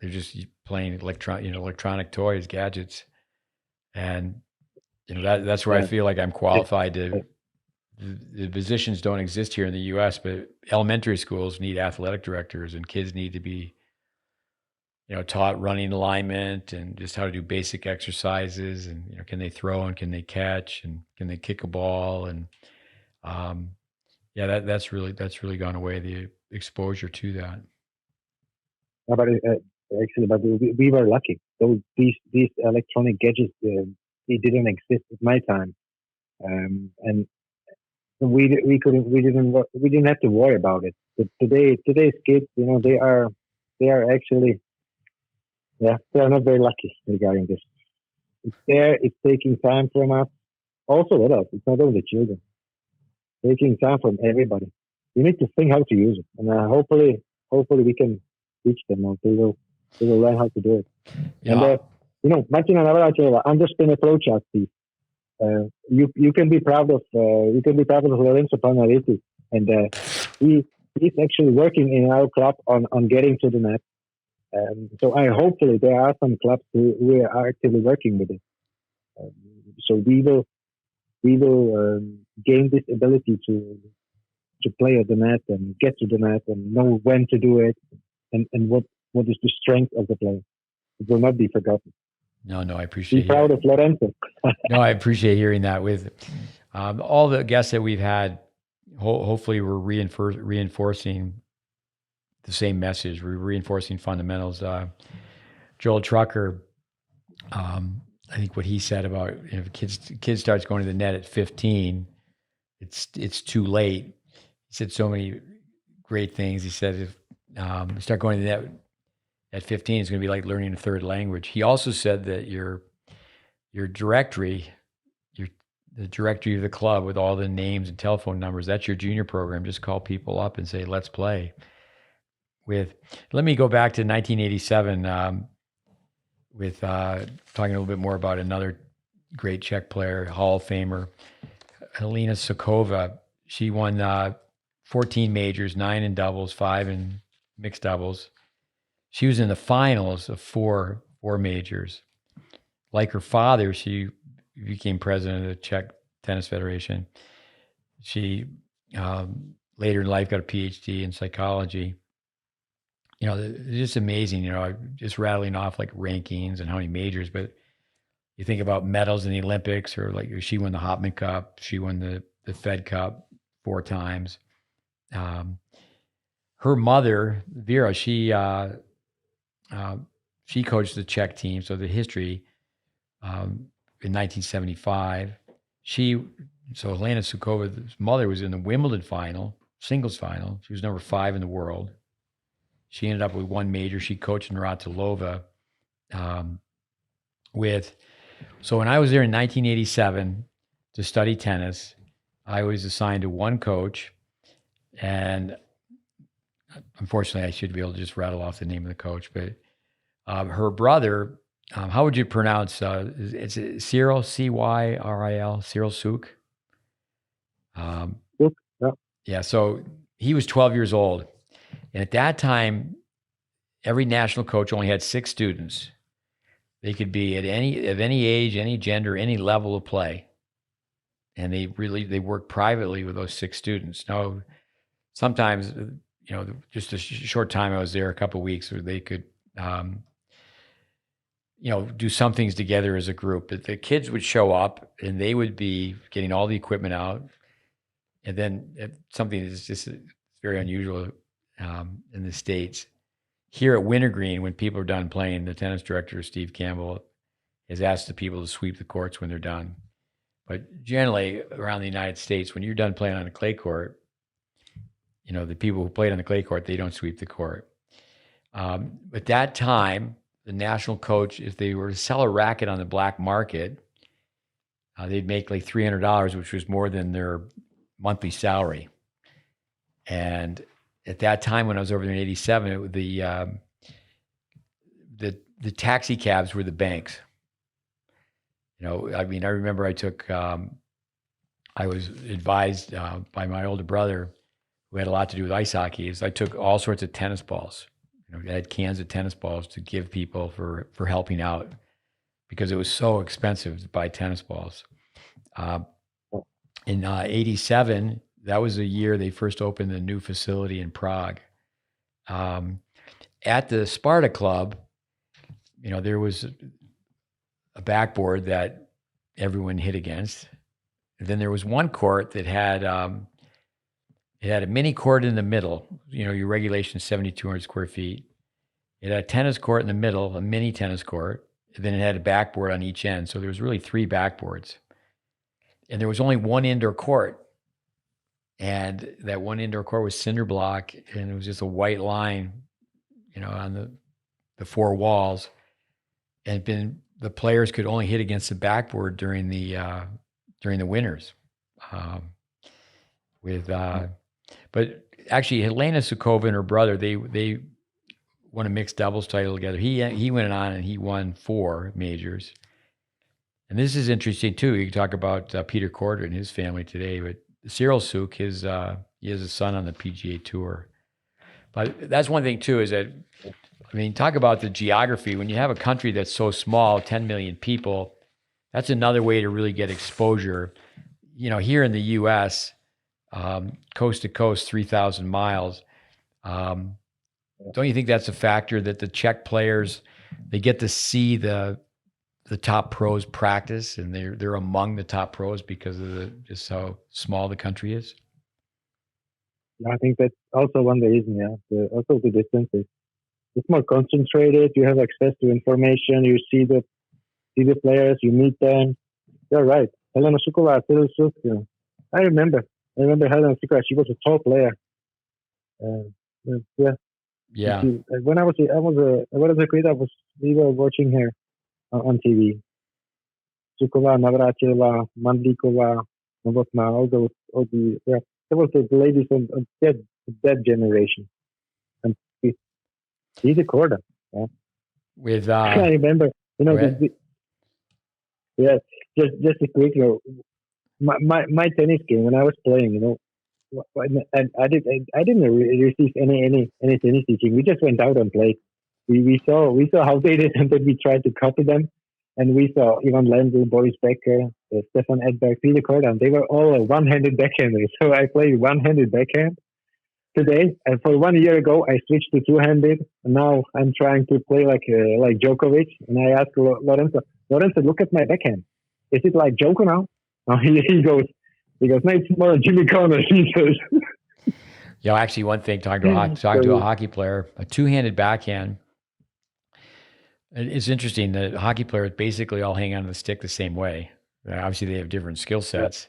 They're just playing electronic toys, gadgets. And that's where I feel like I'm qualified to. The positions don't exist here in the U.S., but elementary schools need athletic directors, and kids need to be, taught running alignment and just how to do basic exercises, and can they throw and can they catch and can they kick a ball, and that's really gone away, the exposure to that. But we were lucky. These electronic gadgets they didn't exist at my time, and we didn't have to worry about it. But today's kids, they are actually they are not very lucky regarding this. It's taking time from us, also adults. It's not only children. Taking time from everybody. You need to think how to use it, and hopefully we can teach them how they will learn how to do it. Yeah. And Martina Navratilova, underspin approach active. You can be proud of Lorenzo Panariti, and he's actually working in our club on getting to the net. So hopefully there are some clubs who are actively working with it. So we will gain this ability to play at the net and get to the net and know when to do it and what is the strength of the player. It will not be forgotten. No, I appreciate. Be proud of Lorenzo. No, I appreciate hearing that. With all the guests that we've had, hopefully we're reinforcing the same message. We're reinforcing fundamentals. Joel Trucker, I think what he said about if kids starts going to the net at 15, it's too late. He said so many great things. He said if you start going to the net at 15, it's going to be like learning a third language. He also said that your directory, the directory of the club with all the names and telephone numbers, that's your junior program. Just call people up and say, let's play. Let me go back to 1987 with talking a little bit more about another great Czech player, Hall of Famer, Helena Sokova. She won 14 majors, 9 in doubles, 5 in mixed doubles. She was in the finals of four majors. Like her father, she became president of the Czech Tennis Federation. She later in life got a PhD in psychology. It's just amazing, just rattling off like rankings and how many majors, but you think about medals in the Olympics, or like she won the Hopman Cup, she won the Fed Cup 4 times. Her mother, Vera, she coached the Czech team, so the history in 1975. So Helena Sukova's mother was in the Wimbledon final, singles final. She was number 5 in the world. She ended up with 1 major. She coached Navratilova so when I was there in 1987 to study tennis, I was assigned to 1 coach, and unfortunately I should be able to just rattle off the name of the coach, but her brother, how would you pronounce, it's Cyril, Cyril, Cyril Suk? Yeah, so he was 12 years old. And at that time, every national coach only had 6 students. They could be of any age, any gender, any level of play. And they worked privately with those 6 students. Now, sometimes, just a short time I was there, a couple of weeks, where they could, do some things together as a group. But the kids would show up and they would be getting all the equipment out. And then something that's just very unusual in the States. Here at Wintergreen, when people are done playing, the tennis director, Steve Campbell, has asked the people to sweep the courts when they're done. But generally, around the United States, when you're done playing on a clay court, the people who played on the clay court, they don't sweep the court. At that time, the national coach, if they were to sell a racket on the black market, they'd make like $300, which was more than their monthly salary. And at that time, when I was over there in '87, the taxi cabs were the banks. I remember I was advised by my older brother, who had a lot to do with ice hockey. I took all sorts of tennis balls. I had cans of tennis balls to give people for helping out, because it was so expensive to buy tennis balls. In '87. That was the year they first opened the new facility in Prague. At the Sparta Club, there was a backboard that everyone hit against. And then there was one court that had it had a mini court in the middle. Your regulation is 7,200 square feet. It had a tennis court in the middle, a mini tennis court. And then it had a backboard on each end. So there was really 3 backboards. And there was only 1 indoor court. And that 1 indoor court was cinder block, and it was just a white line, on the 4 walls. And the players could only hit against the backboard during the winters. But actually, Helena Sukova and her brother, they won a mixed doubles title together. He went on and he won 4 majors. And this is interesting too. You can talk about Peter Korda and his family today, but Cyril Suk, he has a son on the PGA Tour. But that's one thing too, is that, I mean, talk about the geography. When you have a country that's so small, 10 million people, that's another way to really get exposure. You know, here in the U.S., coast to coast, 3,000 miles. Don't you think that's a factor that the Czech players, they get to see the top pros practice, and they're among the top pros because of just how small the country is? I think that's also one reason. Yeah, also the distances. It's more concentrated. You have access to information. You see the players. You meet them. You're right. Helena Suková, Cyril Suk. I remember Helena Suková. She was a tall player. Yeah. Yeah. When I was a kid, we were watching her on TV. Suková, Navrátilová, Mandlíková, Novotná, yeah. There was the ladies from that generation, and he's a Korda. Yeah. With I remember, yeah. Just a quick note. My tennis game when I was playing, and I didn't receive any tennis teaching. We just went out and played. We saw how they did, and then we tried to copy them. And we saw Ivan Lendl, Boris Becker, Stefan Edberg, Peter Korda, and they were all one-handed backhanders. So I played one-handed backhand today. And for 1 year ago, I switched to two-handed. And now I'm trying to play like Djokovic. And I asked Lorenzo, look at my backhand. Is it like Djoko now? No, he goes, no, it's more Jimmy Connors. He says. Actually, one thing, talking to a hockey player, a two-handed backhand. It's interesting that hockey players basically all hang onto the stick the same way. Obviously, they have different skill sets,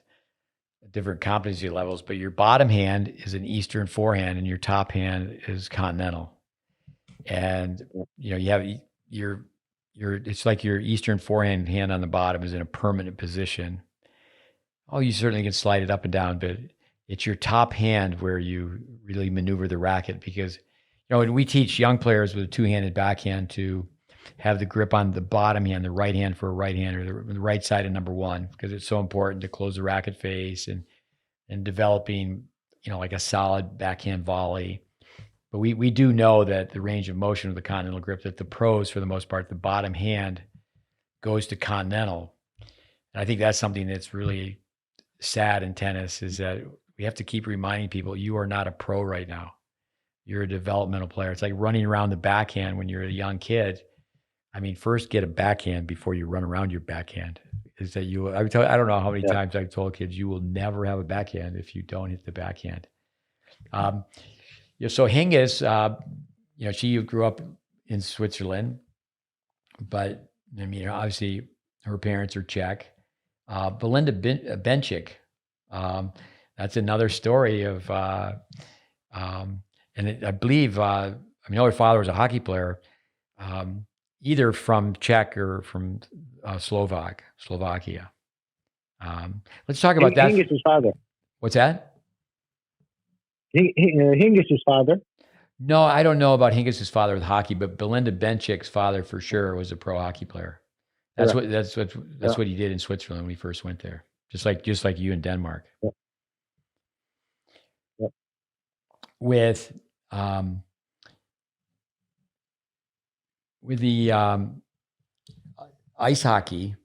different competency levels, but your bottom hand is an Eastern forehand and your top hand is continental. And, you have it's like your Eastern forehand hand on the bottom is in a permanent position. Oh, you certainly can slide it up and down, but it's your top hand where you really maneuver the racket because, when we teach young players with a two-handed backhand to have the grip on the bottom hand, the right hand for a right hand, or the right side of number one, because it's so important to close the racket face and developing, like a solid backhand volley. But we do know that the range of motion of the continental grip, that the pros, for the most part, the bottom hand goes to continental. And I think that's something that's really sad in tennis, is that we have to keep reminding people, you are not a pro right now. You're a developmental player. It's like running around the backhand when you're a young kid. I mean, first get a backhand before you run around your backhand. Is that I don't know how many times I've told kids, you will never have a backhand if you don't hit the backhand. So Hingis, she grew up in Switzerland, but I mean, obviously her parents are Czech. Belinda Bencic, that's another story of, I believe, her father was a hockey player, either from Czech or from Slovakia. Let's talk about that. Hingis' father. What's that? Hingis' father. No, I don't know about Hingis' father with hockey, but Belinda Bencic's father for sure was a pro hockey player. That's what he did in Switzerland when we first went there. Just like you in Denmark. Yeah. Yeah. With the ice hockey,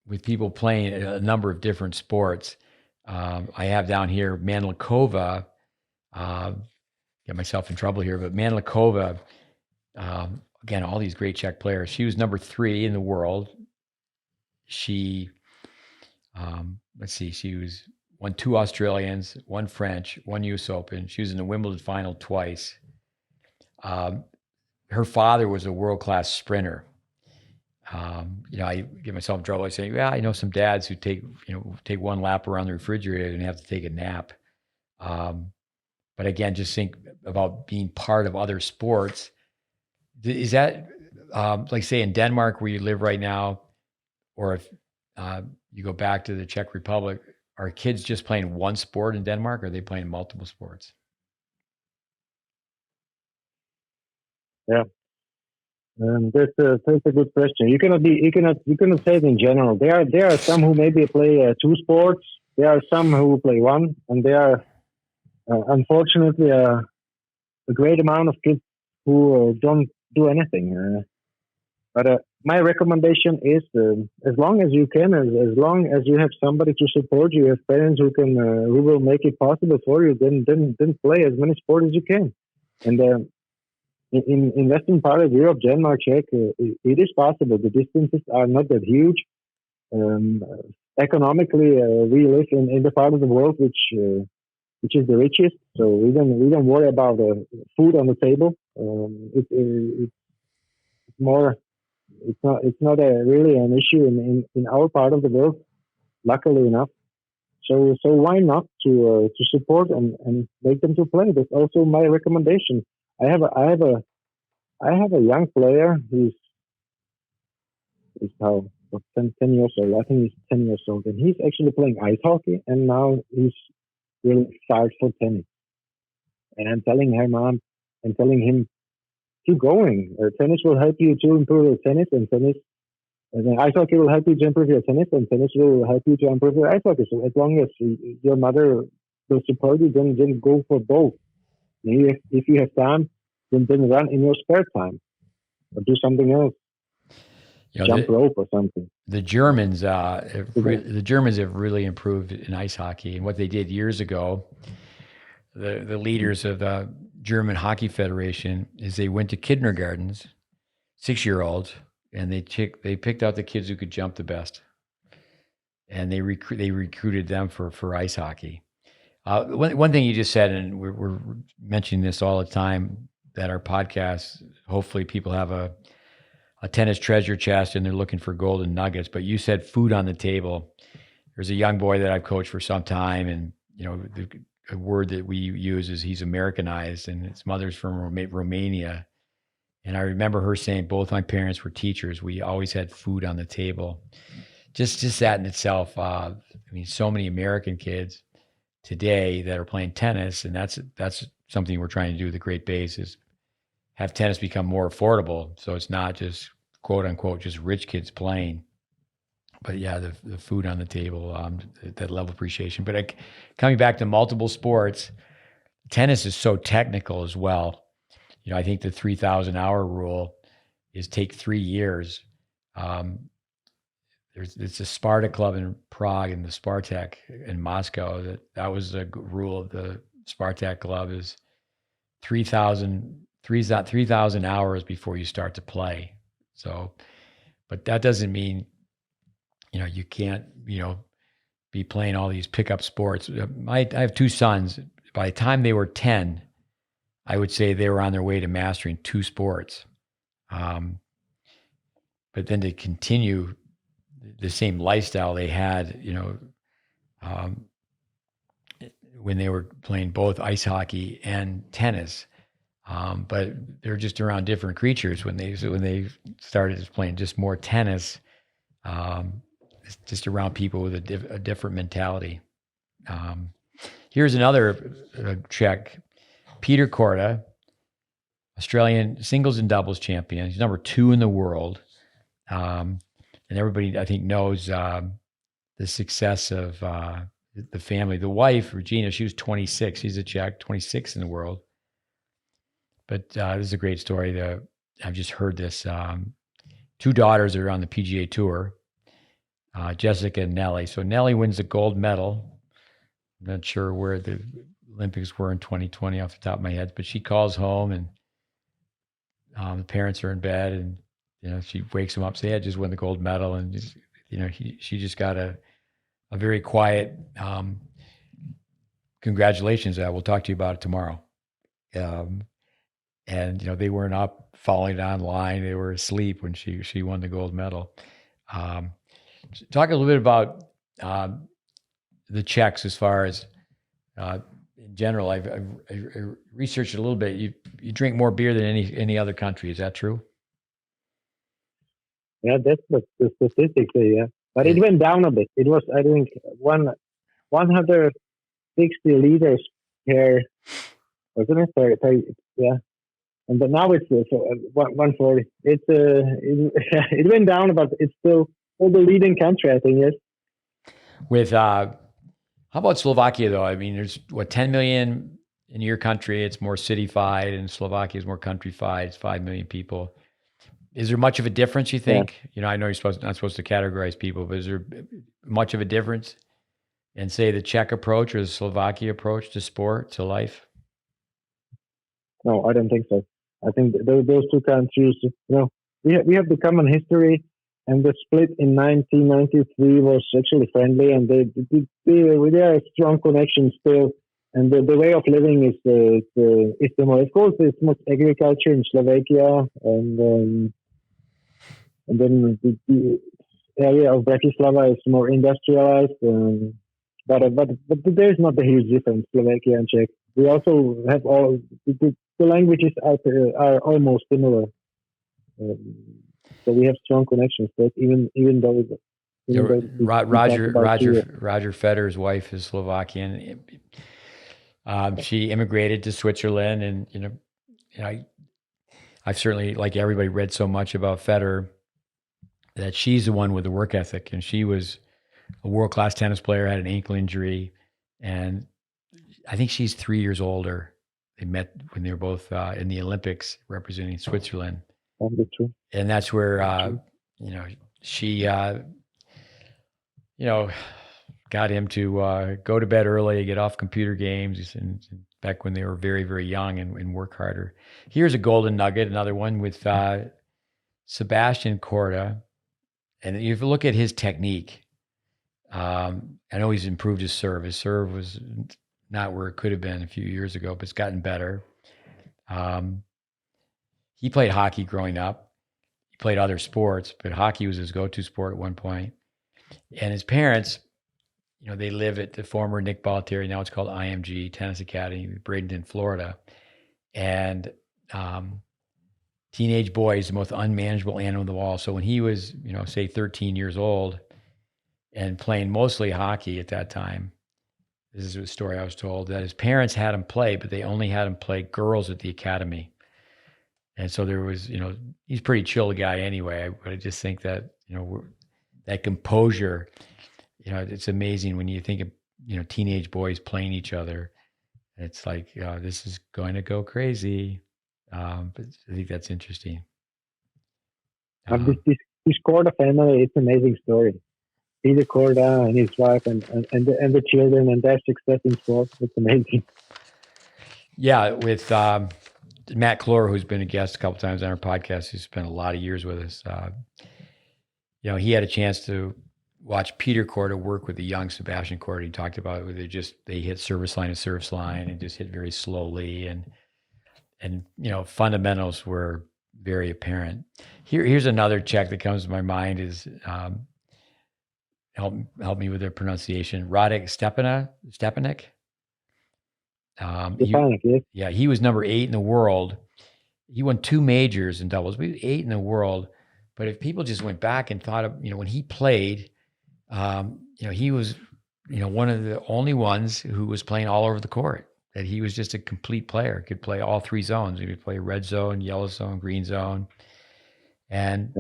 with people playing a number of different sports, I have down here Mandlikova. Get myself in trouble here, but Mandlikova, again, all these great Czech players. She was number 3 in the world. She, she won 2 Australians, 1 French, 1 US Open. She was in the Wimbledon final twice. Her father was a world-class sprinter. I get myself in trouble. I say, I know some dads who take 1 lap around the refrigerator and have to take a nap. But again, just think about being part of other sports. Is that like, say, in Denmark where you live right now, or if you go back to the Czech Republic, are kids just playing one sport in Denmark, or are they playing multiple sports? Yeah. That's a good question. You cannot say it in general. There are some who maybe play two sports. There are some who play one, and there are unfortunately a great amount of kids who don't do anything. But my recommendation is, as long as you can, as long as you have somebody to support you, have parents who will make it possible for you, then play as many sports as you can. And in western part of Europe, Denmark, Czech, it is possible. The distances are not that huge. Um, Economically, we live in the part of the world which is the richest, so we don't worry about food on the table. It's more it's not really an issue in our part of the world, luckily enough. So why not to support and make them to play? That's also my recommendation. I have a young player who's how 10 years old. I think he's 10 years old, and he's actually playing ice hockey, and now he's really fired for tennis. And I'm telling him, keep going. Tennis will help you to improve your tennis, and then ice hockey will help you to improve your tennis, and tennis will help you to improve your ice hockey. So as long as your mother will support you, then go for both. If you have time, then run in your spare time or do something else, jump rope or something. The Germans, the Germans have really improved in ice hockey, and what they did years ago, the leaders of the German Hockey Federation, is they went to kindergartens, 6-year-olds, and they picked out the kids who could jump the best, and they recruited them for ice hockey. One thing you just said, and we're mentioning this all the time, that our podcast, hopefully people have a tennis treasure chest and they're looking for golden nuggets. But you said food on the table. There's a young boy that I've coached for some time, and a word that we use is he's Americanized, and his mother's from Romania. And I remember her saying, both my parents were teachers. We always had food on the table. Just that in itself. So many American kids today that are playing tennis, and that's something we're trying to do with the GreatBase, is have tennis become more affordable. So it's not just quote unquote just rich kids playing, but yeah, the food on the table, that level of appreciation. But coming back to multiple sports, tennis is so technical as well. I think the 3,000 hour rule is take 3 years. It's a Sparta club in Prague and the Spartak in Moscow. That was the rule of the Spartak club, is 3,000 hours before you start to play. So, but that doesn't mean, you can't, be playing all these pickup sports. I have 2 sons. By the time they were 10, I would say they were on their way to mastering 2 sports. But then to continue the same lifestyle they had, when they were playing both ice hockey and tennis. But they're just around different creatures. When they started playing just more tennis, it's just around people with a different mentality. Here's another Czech, Peter Korda, Australian singles and doubles champion. He's number 2 in the world. And everybody, I think, knows the success of the family. The wife, Regina, she was 26. She's a Czech, 26 in the world. But this is a great story. I've just heard this. 2 daughters are on the PGA Tour, Jessica and Nelly. So Nelly wins the gold medal. I'm not sure where the Olympics were in 2020 off the top of my head, but she calls home, and the parents are in bed, and she wakes them up, say, I just won the gold medal. And just, she just got a very quiet congratulations. We'll talk to you about it tomorrow. And they weren't up following it online. They were asleep when she won the gold medal. Talk a little bit about the Czechs as far as in general. I've researched it a little bit. You drink more beer than any other country. Is that true? Yeah, that's the statistics say, yeah. But it went down a bit. It was, I think, 160 liters per, wasn't it? Yeah, but now it's 140. It went down, but it's still the leading country, I think. Yes. With how about Slovakia though? I mean, there's 10 million in your country. It's more cityfied, and Slovakia is more countryfied. It's 5 million people. Is there much of a difference, you think? Yeah. I know you're not supposed to categorize people, but is there much of a difference in, say, the Czech approach or the Slovakia approach to sport, to life? No, I don't think so. I think those two countries, we have the common history, and the split in 1993 was actually friendly, and they are a strong connection still. And the way of living is similar. Of course, there's much agriculture in Slovakia, and then the area of Bratislava is more industrialized. But there's not a huge difference, Slovakia and Czech. We also have all the languages are almost similar. So we have strong connections, but even though Roger Federer's wife is Slovakian. She immigrated to Switzerland, and I've certainly, like everybody, read so much about Federer that she's the one with the work ethic, and she was a world-class tennis player, had an ankle injury, and I think she's 3 years older. They met when they were both in the Olympics representing Switzerland. And that's where, she, got him to go to bed early, get off computer games, and back when they were very, very young, and work harder. Here's a golden nugget, another one with Sebastian Korda. And if you look at his technique, I know he's improved his serve. His serve was not where it could have been a few years ago, but it's gotten better. He played hockey growing up. He played other sports, but hockey was his go-to sport at one point. And his parents, they live at the former Nick Bollettieri, now it's called IMG Tennis Academy, Bradenton, Florida. And teenage boy is the most unmanageable animal in the wall. So when he was, say 13 years old and playing mostly hockey at that time, this is a story I was told, that his parents had him play, but they only had him play girls at the academy. And so there was, he's a pretty chill guy anyway. But I just think that, that composure, it's amazing when you think of, teenage boys playing each other. It's like, this is going to go crazy. But I think that's interesting. This Korda family, it's an amazing story. Peter Korda and his wife and the children and their success in sports, it's amazing. Yeah, with Matt Clore, who's been a guest a couple times on our podcast, who's spent a lot of years with us. He had a chance to watch Peter Korda work with the young Sebastian Korda. He talked about it, they hit service line to service line and just hit very slowly, and fundamentals were very apparent. Here's another Czech that comes to my mind is help me with their pronunciation. Radek Stepanek. Yes. Yeah, he was number 8 in the world. He won 2 majors in doubles, but he was 8 in the world. But if people just went back and thought of, when he played, he was, one of the only ones who was playing all over the court. That he was just a complete player, could play all 3 zones. He could play red zone, yellow zone, green zone. And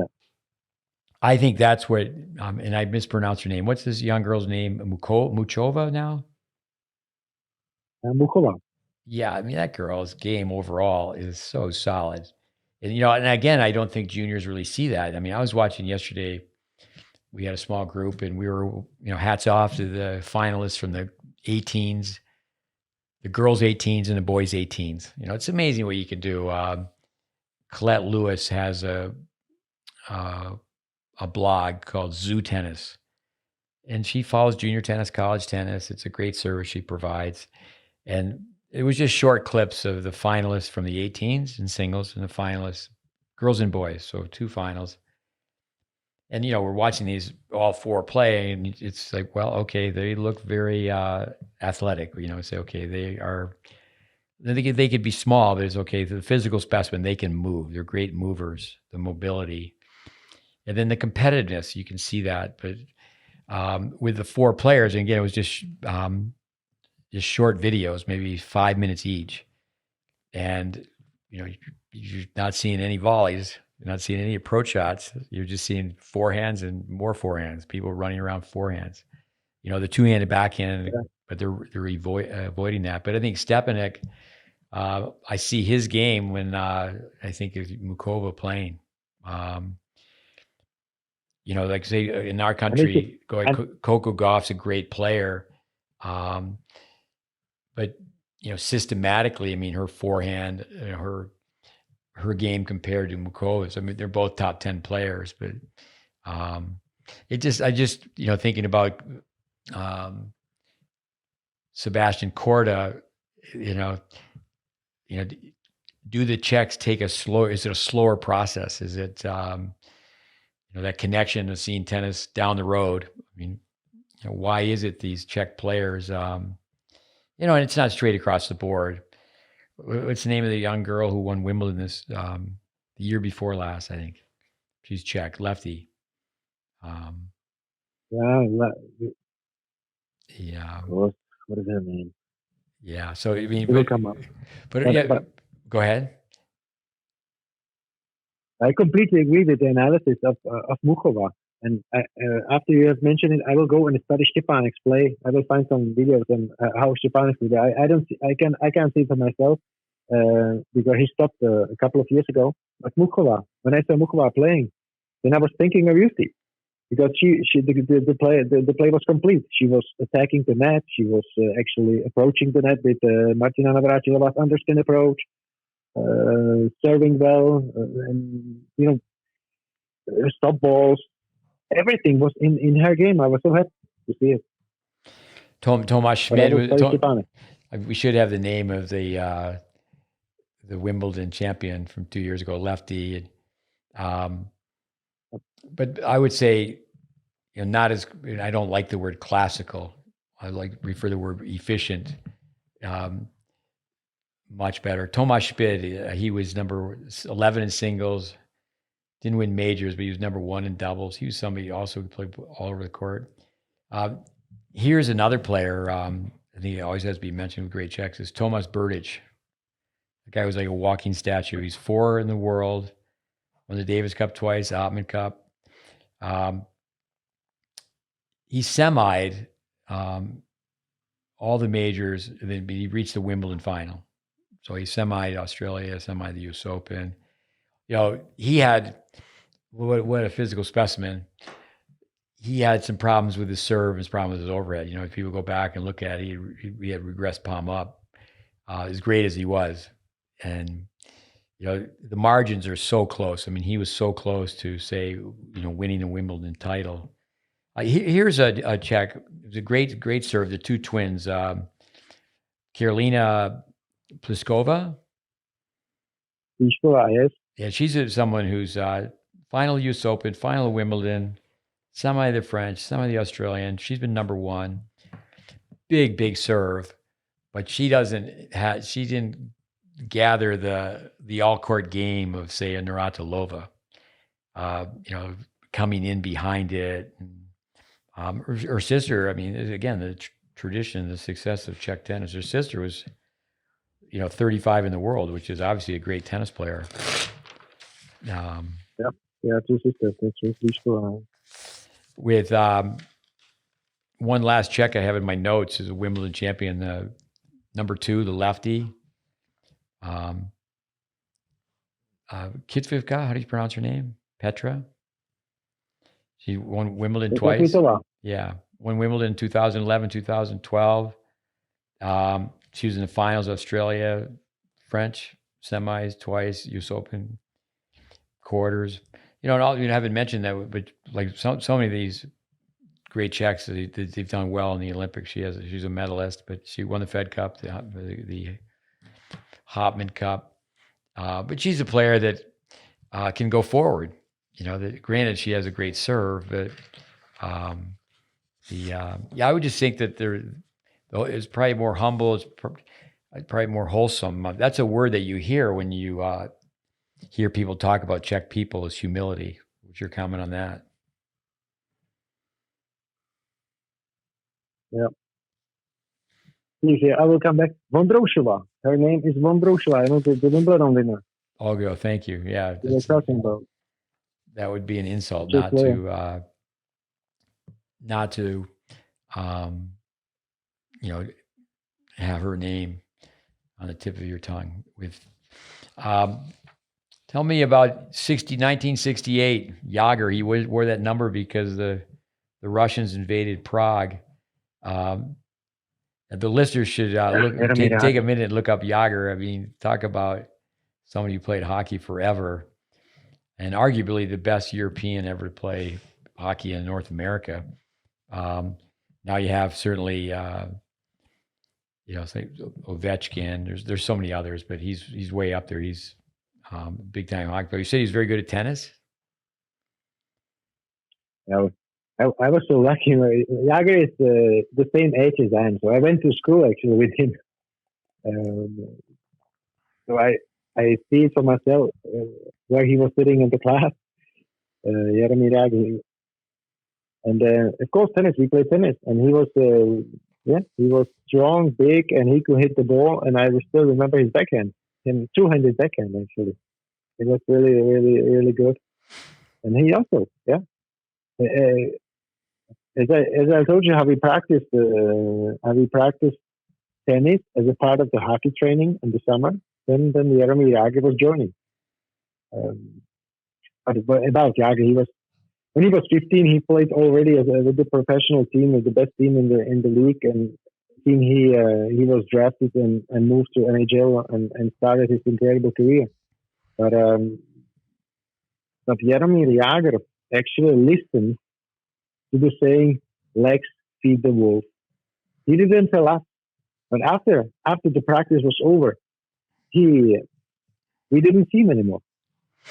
I think that's what, and I mispronounced her name. What's this young girl's name? Muchova now? Muchova. Yeah, I mean, that girl's game overall is so solid. And, and again, I don't think juniors really see that. I mean, I was watching yesterday, we had a small group, and we were, hats off to the finalists from the 18s, the girls 18s and the boys 18s. It's amazing what you can do. Colette Lewis has a blog called Zoo Tennis, and she follows junior tennis, college tennis. It's a great service she provides. And it was just short clips of the finalists from the 18s and singles and the finalists, girls and boys. So 2 finals. And, we're watching these all 4 play, and it's like, well, okay, they look very athletic. Say, okay, they could be small, but it's okay. The physical specimen, they can move. They're great movers, the mobility. And then the competitiveness, you can see that. But with the 4 players, and again, it was just short videos, maybe 5 minutes each. And you're not seeing any volleys, you're not seeing any approach shots. You're just seeing forehands and more forehands. People running around forehands. The two-handed backhand, but they're avoiding that. But I think Stepanek, I see his game when I think of Mukova playing. Like say in our country, Coco Gauff's a great player, but systematically, I mean, her forehand, her game compared to Mukova's, I mean, they're both top 10 players, but I just thinking about Sebastian Korda, do the Czechs take is it a slower process? Is it, that connection of seeing tennis down the road? I mean, why is it these Czech players, and it's not straight across the board. What's the name of the young girl who won Wimbledon the year before last, I think? She's Czech, lefty. Yeah. What is her name? Yeah. So I mean, it will come up. But go ahead. I completely agree with the analysis of Muchova. And after you have mentioned it, I will go and study Stepanek's play. I will find some videos on how Stepanek did. I don't see, I can't see it for myself because he stopped a couple of years ago. But Muchova, when I saw Muchova playing, then I was thinking of Yusti. Because the play was complete. She was attacking the net. She was actually approaching the net with Martina Navratilovan's underspin approach, serving well, and stop balls. Everything was in her game. I was so happy to see it. Tomas Schmidt. We should have the name of the Wimbledon champion from 2 years ago, lefty. But I would say, not as, I don't like the word classical. I prefer the word efficient. Much better. Tomas Schmidt, he was number 11 in singles, didn't win majors, but he was number 1 in doubles. He was somebody also who played all over the court. Here's another player, I think he always has to be mentioned with great Czechs, is Tomas Berdych. The guy was like a walking statue. He's 4 in the world, won the Davis Cup twice, Opman Cup. He semied all the majors, and then he reached the Wimbledon final. So he semied Australia, semied the US Open. He had, what a physical specimen. He had some problems with his serve, his problem with his overhead. If people go back and look at it, he had regressed palm up, as great as he was. And, the margins are so close. I mean, he was so close to, say, winning the Wimbledon title. Here's a Czech. It was a great serve. The two twins, Karolina Pliskova. Yes. Yeah, she's someone who's final US Open, final Wimbledon, semi the French, semi the Australian. She's been number 1. Big serve, but she didn't gather the all court game of, say, a Navratilova. Coming in behind it. Her sister, I mean, again, the tradition, the success of Czech tennis. Her sister was, 35 in the world, which is obviously a great tennis player. Yeah, 2 sisters. That's really With one last Czech I have in my notes is a Wimbledon champion, number 2, the lefty. Kitvivka, how do you pronounce her name? Petra. She won Wimbledon twice. Yeah, won Wimbledon 2011, 2012. She was in the finals, Australia, French semis twice, US Open quarters. And you haven't mentioned that, but like so many of these great Czechs, they've done well in the Olympics. She's a medalist, but she won the Fed Cup, the Hopman Cup. But she's a player that can go forward. Granted, she has a great serve, but I would just think that it's probably more humble. It's probably more wholesome. That's a word that you hear when you hear people talk about Czech people as humility. What's your comment on that? Yeah. Please, I will come back. Vondroušová. Her name is Von Broekslijn, the Wimbledon winner. Olga, thank you. Yeah, We're talking about. that would be an insult Just not to, have her name on the tip of your tongue. Tell me about 1968. Jager, he wore that number because the Russians invaded Prague. The listeners should take a minute and look up Jager. I mean, talk about somebody who played hockey forever and arguably the best European ever to play hockey in North America. Now you have certainly, say Ovechkin. There's so many others, but he's way up there. He's big time hockey player. You said he's very good at tennis. Yeah, I was so lucky. Jager is the same age as I am, so I went to school actually with him. So I see it for myself where he was sitting in the class. Jaromír Jágr, and of course tennis. We played tennis, and he was he was strong, big, and he could hit the ball. And I still remember his backhand, two-handed backhand actually. It was really, really, really good. And he also, as I told you, how we practiced tennis as a part of the hockey training in the summer. Then Jaromír Jágr was joining. But about Jágr, when he was 15, he played already with the professional team, as the best team in the league, and he was drafted and moved to NHL and started his incredible career. But Jaromír Jágr actually listened to the saying, "Legs feed the wolf." He didn't tell us, but after the practice was over, we didn't see him anymore.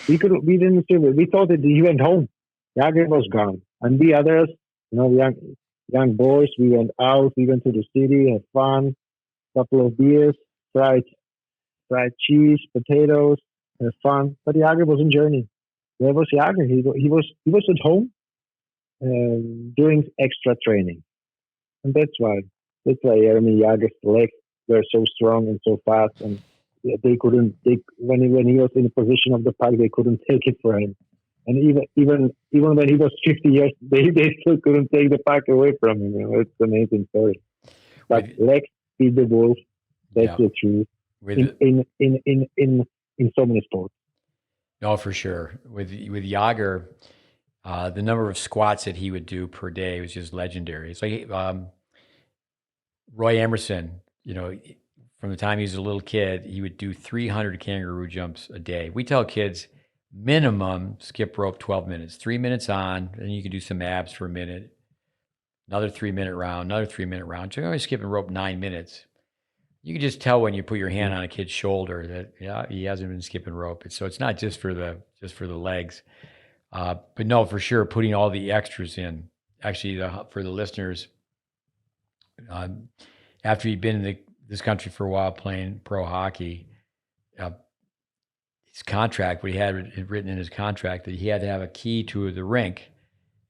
We didn't see him. We thought that he went home. Jágr was gone, and the others, young boys, we went out. We went to the city, had fun, couple of beers, fried cheese, potatoes, had fun. But Jágr was on journey. Where was Jágr? He was at home doing extra training, and that's why Jaromír Jágr's legs were so strong and so fast, and they couldn't. When he was in the position of the puck, they couldn't take it for him. And even when he was 50 years, they still couldn't take the puck away from him. It's an amazing story. But legs feed the wolf. That's the truth. In so many sports. No, for sure. With Jágr, the number of squats that he would do per day was just legendary. It's like Roy Emerson, from the time he was a little kid, he would do 300 kangaroo jumps a day. We tell kids, minimum skip rope 12 minutes, 3 minutes on, and you can do some abs for a minute, another 3-minute round, another 3-minute round. So you're only skipping rope 9 minutes. You can just tell when you put your hand on a kid's shoulder that he hasn't been skipping rope. So it's not just for the legs, but no, for sure, putting all the extras in. Actually, for the listeners, after he'd been in this country for a while playing pro hockey, his contract, what he had written in his contract, that he had to have a key to the rink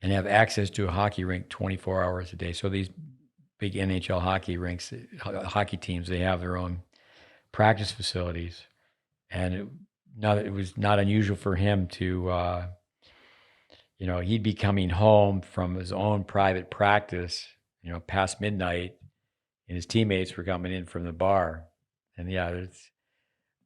and have access to a hockey rink 24 hours a day. So these big NHL hockey rinks, hockey teams, they have their own practice facilities. And it was not unusual for him to, he'd be coming home from his own private practice, past midnight, and his teammates were coming in from the bar. And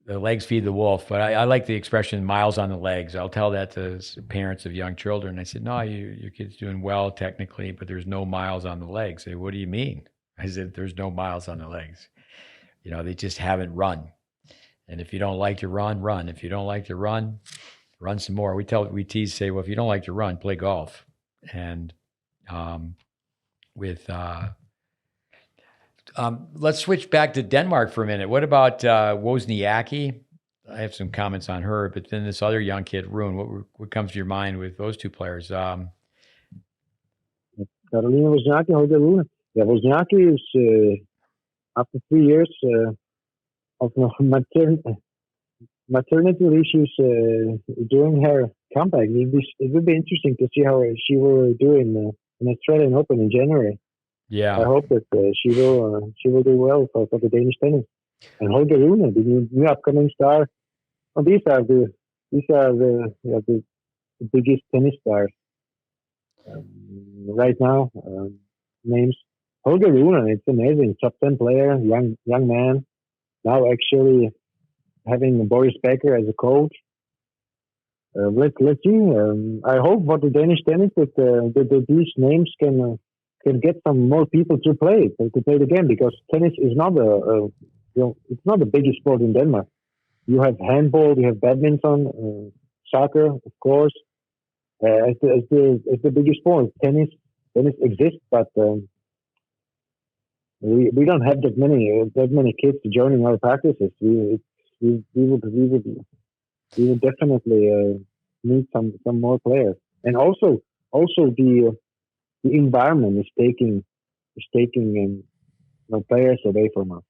the legs feed the wolf, but I like the expression "miles on the legs." I'll tell that to parents of young children. I said, "No, your kid's doing well technically, but there's no miles on the legs." They say, "What do you mean?" I said, "There's no miles on the legs. They just haven't run. And if you don't like to run, run. If you don't like to run some more." We tease, say, "Well, if you don't like to run, play golf." And let's switch back to Denmark for a minute. What about Wozniacki? I have some comments on her, but then this other young kid, Rune. What comes to your mind with those two players? Carolina Wozniacki, Holger Rune. Yeah, Wozniacki is after 3 years of maternity leave, she's doing her comeback. It would be interesting to see how she will do in Australian Open in January. Yeah, I hope that she will do well for the Danish tennis. And Holger Rune, the new upcoming star. Well, these are the biggest tennis stars right now. Names Holger Rune. It's amazing. Top 10 player, young man. Now actually having Boris Becker as a coach. Let's see. I hope for the Danish tennis that these names can get some more people to play the game, because tennis is not it's not the biggest sport in Denmark. You have handball, you have badminton, soccer, of course, as the biggest sport. Tennis exists, but we don't have that many kids joining our practices. We would definitely need some more players, and also the environment is taking players away from us.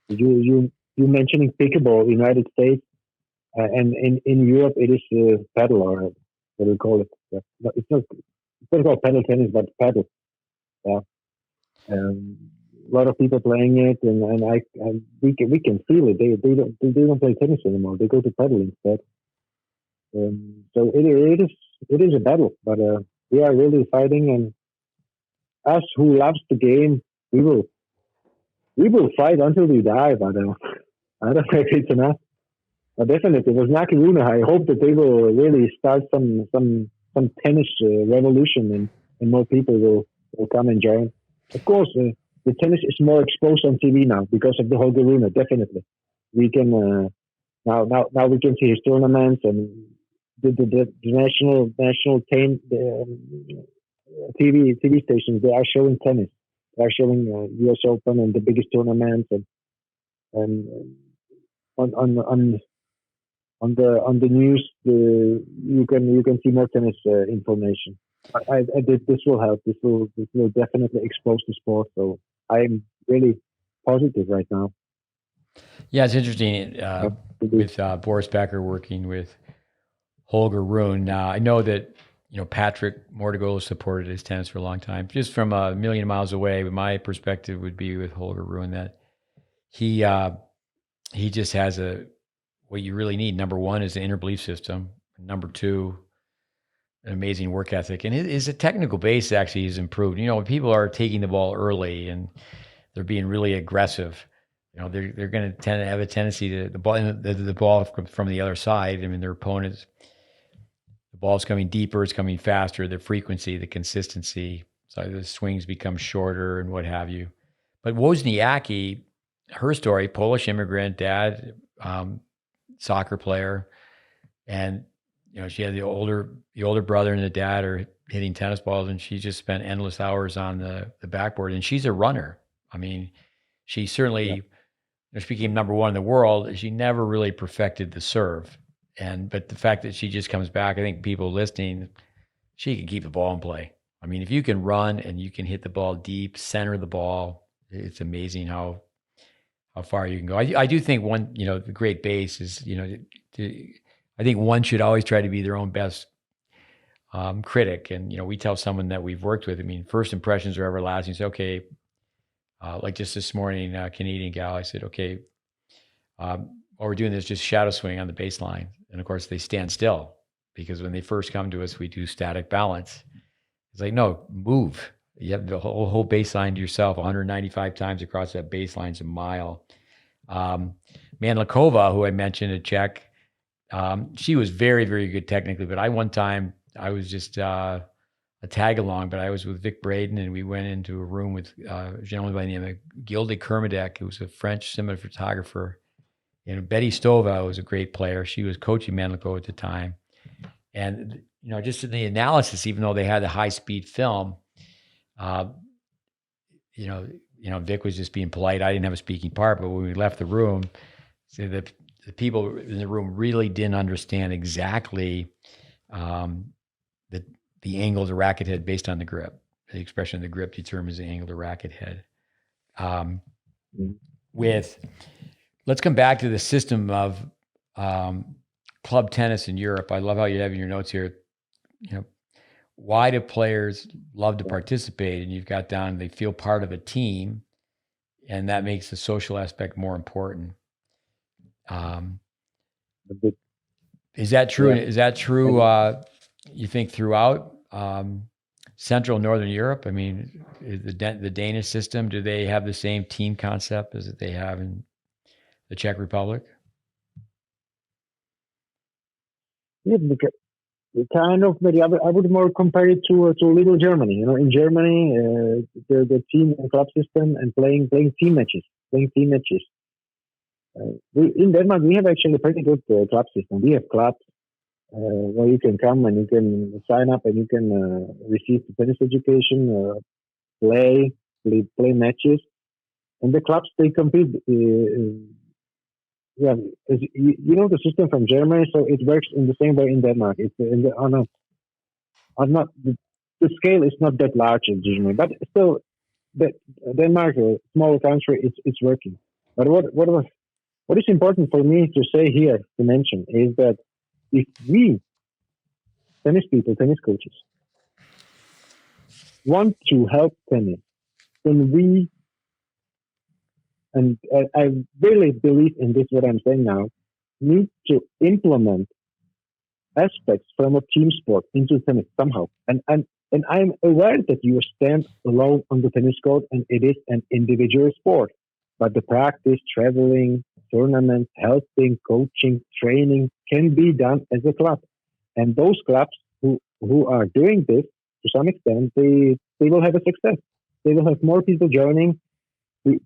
You mentioning pickleball, United States, and in Europe it is paddle, or what do we call it? Yeah. No, it's not called paddle tennis, but paddle. Yeah. A lot of people playing it, and we can feel it. They don't play tennis anymore. They go to paddle instead. So it is a battle, but we are really fighting, and us who loves the game, we will fight until we die. But I don't know if it's enough. But definitely, with Naki Runa, I hope that they will really start some tennis revolution, and more people will come and join. Of course, the tennis is more exposed on TV now because of the Holger Rune. Definitely, we can now we can see his tournaments, and the national team, TV stations, they are showing tennis. They are showing U.S. Open and the biggest tournaments, and on the news, you can see more tennis information. This will help. This will definitely expose the sport. So I'm really positive right now. Yeah, it's interesting with Boris Becker working with Holger Rune. Now, I know that Patrick Mordigol supported his tennis for a long time. Just from a million miles away, my perspective would be with Holger Rune that he just has what you really need. Number one is the inner belief system. Number two, an amazing work ethic, and his technical base actually has improved. When people are taking the ball early and they're being really aggressive, they're going to tend to have a tendency to the ball from the other side. I mean, their opponents. The ball's coming deeper, it's coming faster, the frequency, the consistency. So the swings become shorter and what have you. But Wozniacki, her story, Polish immigrant, dad, soccer player. And, she had the older brother and the dad are hitting tennis balls, and she just spent endless hours on the backboard. And she's a runner. I mean, she certainly became number one in the world. She never really perfected the serve. But the fact that she just comes back, I think people listening, she can keep the ball in play. I mean, if you can run and you can hit the ball deep, center the ball, it's amazing how far you can go. I do think the great base is, I think one should always try to be their own best critic. And, we tell someone that we've worked with, I mean, first impressions are everlasting. So, okay, like just this morning, Canadian gal, I said, okay, while we're doing this, just shadow swing on the baseline. And of course, they stand still because when they first come to us, we do static balance. It's like, no, move. You have the whole baseline to yourself 195 times across that baseline. It's a mile. Manlikova, who I mentioned, a Czech, she was very, very good technically. But one time I was just a tag along, but I was with Vic Braden, and we went into a room with a gentleman by the name of Gilde Kermadec, who was a French cinematographer. And Betty Stova was a great player. She was coaching Manlikova at the time. And, just in the analysis, even though they had the high-speed film, Vic was just being polite. I didn't have a speaking part, but when we left the room, so the people in the room really didn't understand exactly the angle of the racket head based on the grip. The expression of the grip determines the angle of the racket head. Let's come back to the system of club tennis in Europe. I love how you have in your notes here, why do players love to participate? And you've got down, they feel part of a team. and that makes the social aspect more important. Is that true? Yeah. Is that true? You think throughout Central Northern Europe? I mean, is the Danish system, do they have the same team concept as they have in the Czech Republic? Yeah, because kind of maybe I would more compare it to little Germany. You know, in Germany, the team and club system and playing team matches, in Denmark, we have actually a pretty good club system. We have clubs where you can come and you can sign up and you can receive the tennis education, play matches, and the clubs they compete. Yeah, you know the system from Germany, so it works in the same way in Denmark. It's on not the scale is not that large in Germany, but still, the, Denmark, a small country, it's working. But what is important for me to say here to mention is that if we tennis people, tennis coaches, want to help tennis, then we, and I really believe in this, what I'm saying now, need to implement aspects from a team sport into tennis somehow. And I'm aware that you stand alone on the tennis court and it is an individual sport. But the practice, traveling, tournaments, helping, coaching, training can be done as a club. And those clubs who are doing this to some extent, they will have a success. They will have more people joining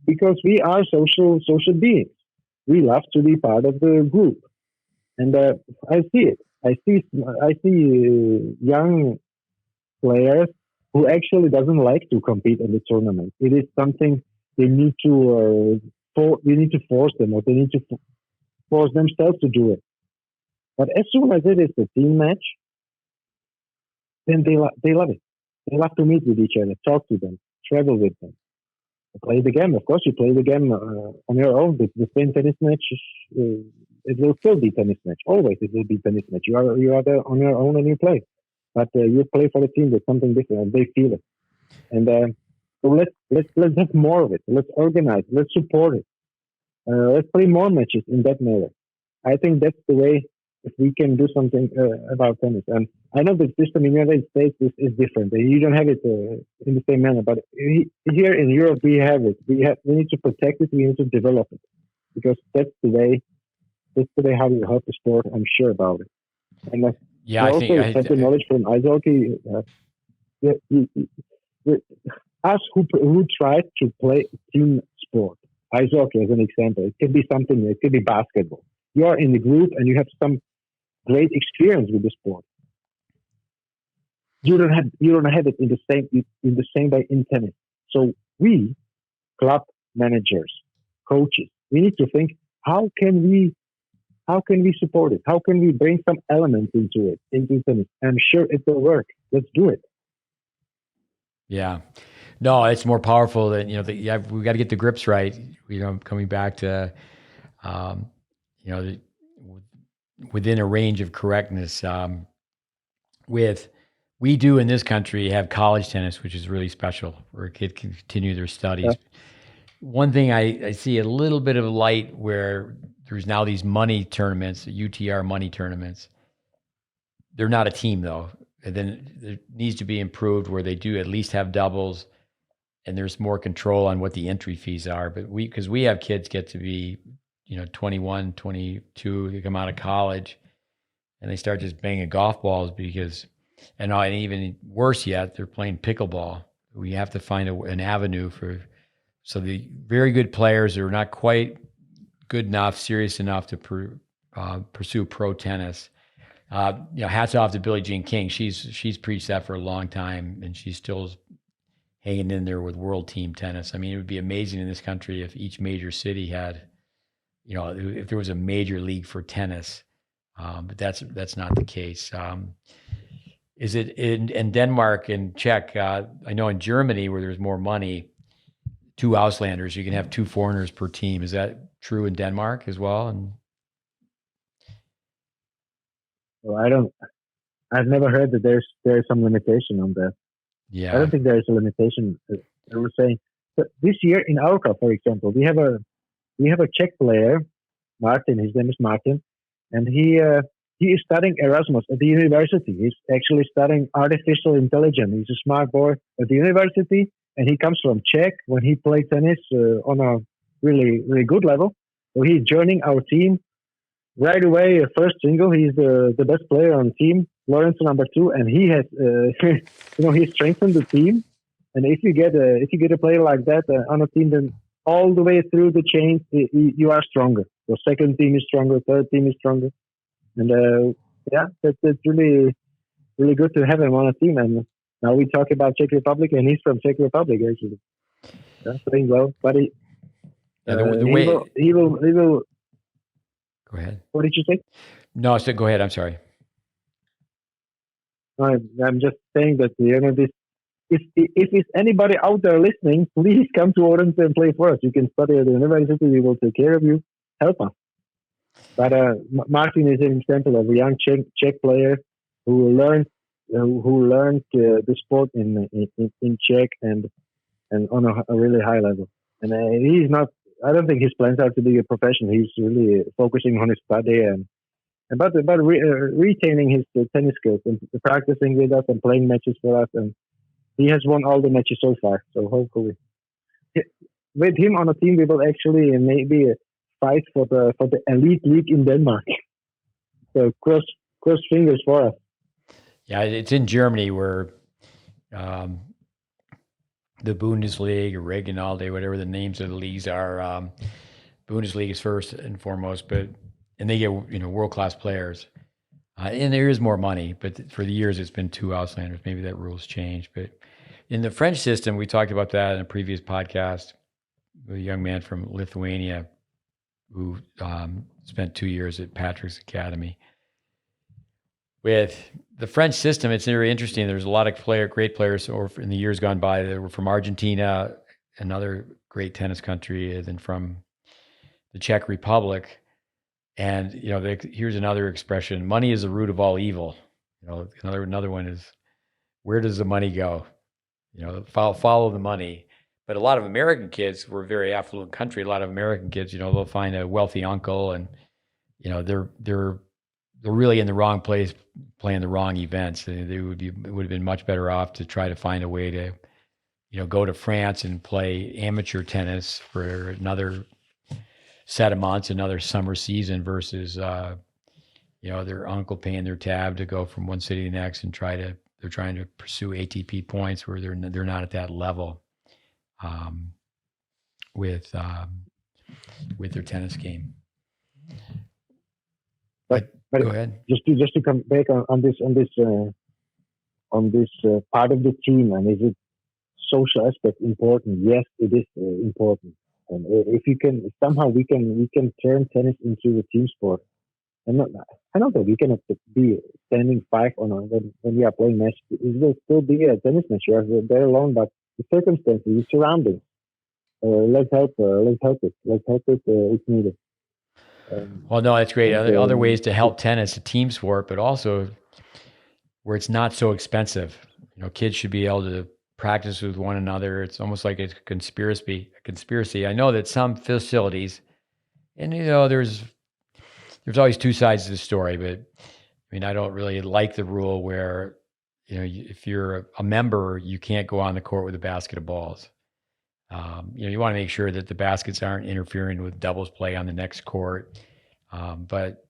because we are social beings. We love to be part of the group, and I see it. I see young players who actually doesn't like to compete in the tournament. It is something they need to we need to force them, or they need to force themselves to do it. But as soon as it is a team match, then they love it. They love to meet with each other, talk to them, travel with them, play the game. Of course, you play the game on your own. The same tennis match, it will still be tennis match. Always, it will be tennis match. You are there on your own and you play, but you play for the team. There's something different, and they feel it. And so let's have more of it. Let's organize. Let's support it. Let's play more matches in that manner. I think that's the way if we can do something about tennis. And I know the system in the United States is different. You don't have it in the same manner. But here in Europe, we have it. We need to protect it. We need to develop it because that's the way how we help the sport. I'm sure about it. And I also have the knowledge from ice hockey. Us who tried to play team sport, ice hockey as an example. It could be something. It could be basketball. You are in the group and you have some great experience with the sport. You don't have it in the same way in tennis. So we, club managers, coaches, we need to think how can we support it? How can we bring some elements into tennis? I'm sure it will work. Let's do it. Yeah. No, it's more powerful than, we got to get the grips right. Coming back to, within a range of correctness. We do in this country have college tennis, which is really special, where a kid can continue their studies. Yeah. One thing I see a little bit of light where there's now these money tournaments, UTR money tournaments. They're not a team though. And then there needs to be improved where they do at least have doubles and there's more control on what the entry fees are. But because we have kids get to be, 21, 22, they come out of college and they start just banging golf balls and even worse yet, they're playing pickleball. We have to find an avenue so the very good players are not quite good enough, serious enough to pursue pro tennis. Hats off to Billie Jean King. She's preached that for a long time, and she's still hanging in there with world team tennis. I mean, it would be amazing in this country if each major city had, if there was a major league for tennis. But that's not the case. Is it in Denmark and Czech? I know in Germany where there's more money, 2 Auslanders, you can have 2 foreigners per team. Is that true in Denmark as well? And well, I've never heard that there's some limitation on that. Yeah, I don't think there is a limitation. I was saying this year in our cup, for example, we have a Czech player, Martin. His name is Martin, and he is studying Erasmus at the university. He's actually studying artificial intelligence. He's a smart boy at the university, and he comes from Czech. When he played tennis on a really good level, so he's joining our team right away. First single, he's the best player on the team. Lawrence number 2, and he has he strengthened the team. And if you get a player like that on a team, then all the way through the chain, you are stronger. The second team is stronger, third team is stronger, and that's really good to have him on a team. And now we talk about Czech Republic, and he's from Czech Republic actually. Playing well, but he will. Go ahead. What did you say? No, so go ahead. I'm sorry. I'm just saying that this. If it's anybody out there listening, please come to Odense and play for us. You can study at the university. We will take care of you. Help us. But Martin is an example of a young Czech player who learned the sport in Czech and on a really high level. And he's not. I don't think his plans are to be a professional. He's really focusing on his study and about retaining his tennis skills and practicing with us and playing matches for us. And he has won all the matches so far. So hopefully, with him on a team, we will actually maybe fight for the elite league in Denmark. So cross fingers for us. Yeah, it's in Germany where the Bundesliga, or Regionalliga, whatever the names of the leagues are. Bundesliga is first and foremost, and they get world-class players. And there is more money, but for the years it's been 2 Auslanders. Maybe that rule's changed. But in the French system, we talked about that in a previous podcast with a young man from Lithuania who spent 2 years at Patrick's Academy. With the French system, it's very interesting. There's a lot of great players in the years gone by that were from Argentina, another great tennis country, and then from the Czech Republic. And here's another expression: money is the root of all evil. Another one is, where does the money go? Follow the money. But a lot of American kids, we're a very affluent country. A lot of American kids, they'll find a wealthy uncle, and they're really in the wrong place, playing the wrong events. They would have been much better off to try to find a way to, go to France and play amateur tennis for another set of months, another summer season, versus their uncle paying their tab to go from one city to the next and they're trying to pursue ATP points where they're not at that level with their tennis game. But go ahead. Just to come back on this part of the team, and is it social aspect important? Yes, it is important. And if you can somehow we can turn tennis into a team sport. And I know that we cannot be standing 5 on when we are playing match. It will still be a tennis match. You are there alone, but the circumstances, the surroundings. Let's help it. It's needed. Well, no, that's great. Other ways to help tennis, a team sport, but also where it's not so expensive. Kids should be able to practice with one another. It's almost like a conspiracy. I know that some facilities, and there's always 2 sides to the story, but I don't really like the rule where if you're a member, you can't go on the court with a basket of balls. You want to make sure that the baskets aren't interfering with doubles play on the next court. But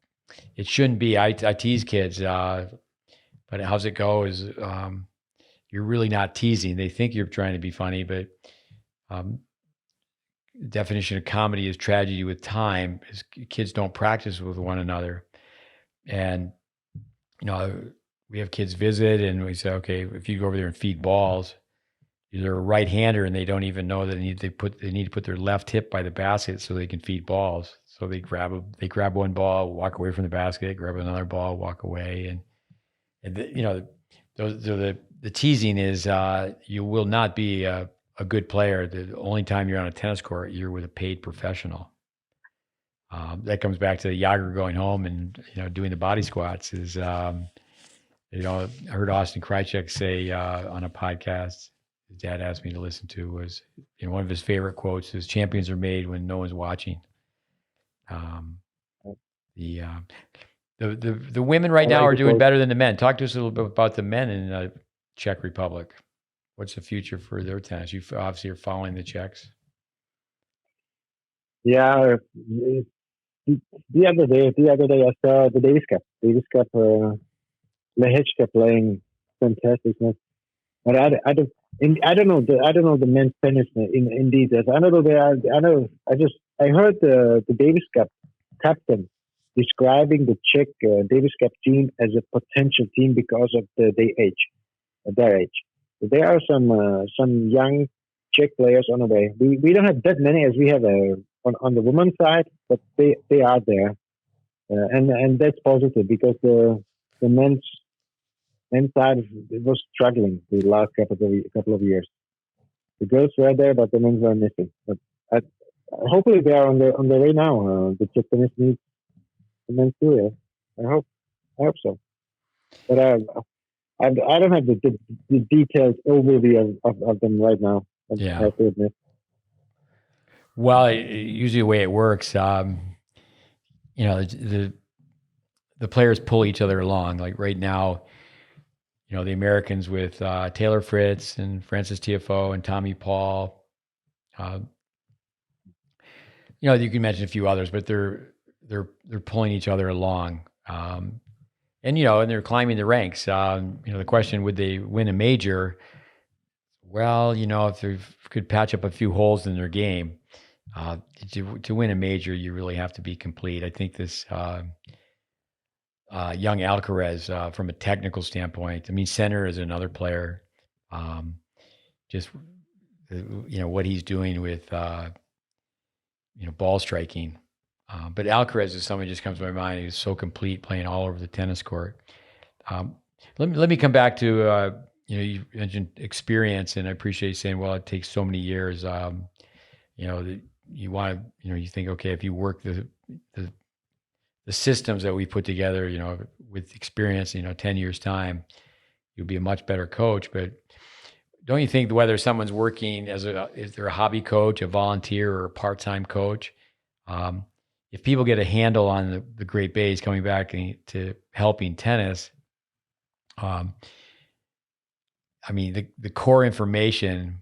it shouldn't be. I tease kids, but how's it go is you're really not teasing. They think you're trying to be funny, but the definition of comedy is tragedy with time. Is kids don't practice with one another. And, we have kids visit and we say, okay, if you go over there and feed balls, they're a right-hander and they don't even know that they need to put their left hip by the basket so they can feed balls. So they grab one ball, walk away from the basket, grab another ball, walk away, and the teasing is you will not be a good player. The only time you're on a tennis court, you're with a paid professional. That comes back to Yager going home and doing the body squats. Is I heard Austin Krajicek say on a podcast. his dad asked me to listen to was, one of his favorite quotes is "Champions are made when no one's watching." Um, the the women right now are doing better than the men. Talk to us a little bit about the men in the Czech Republic. What's the future for their tennis? You obviously are following the Czechs. Yeah, the other day I saw the Davis Cup. Lehečka playing fantastic match. But I don't know the men's tennis in details. I don't know I heard the Davis Cup captain describing the Czech Davis Cup team as a potential team because of their age. So there are some young Czech players on the way. We don't have that many as we have on the women's side, but they are there, and that's positive because the men's side was struggling the last couple of years. The girls were there, but the men were missing. But I, hopefully they are on the way now. The Czech tennis needs the men too. Yeah. I hope so. But I don't have the detailed overview of them right now. Yeah. I have to admit. Well, usually the way it works, the players pull each other along. Like right now, the Americans with Taylor Fritz and Francis Tiafoe and Tommy Paul. You can mention a few others, but they're pulling each other along, and they're climbing the ranks. The question, would they win a major? Well, if they could patch up a few holes in their game, to win a major, you really have to be complete. I think this young Alcaraz, from a technical standpoint, Center is another player. Just what he's doing with ball striking. But Alcaraz is someone who just comes to my mind. He's so complete, playing all over the tennis court. Let me come back to you mentioned experience, and I appreciate you saying, well, it takes so many years. You want to, you think, okay, if you work the systems that we put together, with experience, 10 years time, you'll be a much better coach. But don't you think whether someone's working is they're a hobby coach, a volunteer, or a part-time coach, if people get a handle on the GreatBase, coming back to helping tennis, the core information,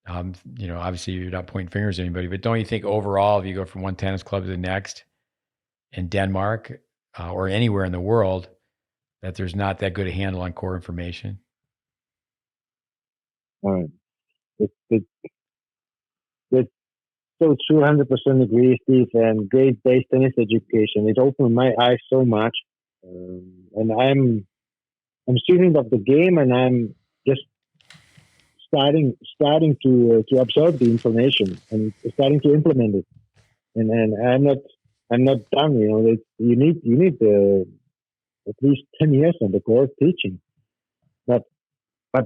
obviously you're not pointing fingers at anybody, but don't you think overall, if you go from one tennis club to the next in Denmark or anywhere in the world, that there's not that good a handle on core information? It's so 200% agree, Steve. And GreatBase Tennis education, it opened my eyes so much, and I'm student of the game, and I'm just starting to absorb the information and starting to implement it. And I'm not done. You need at least 10 years on the course teaching, but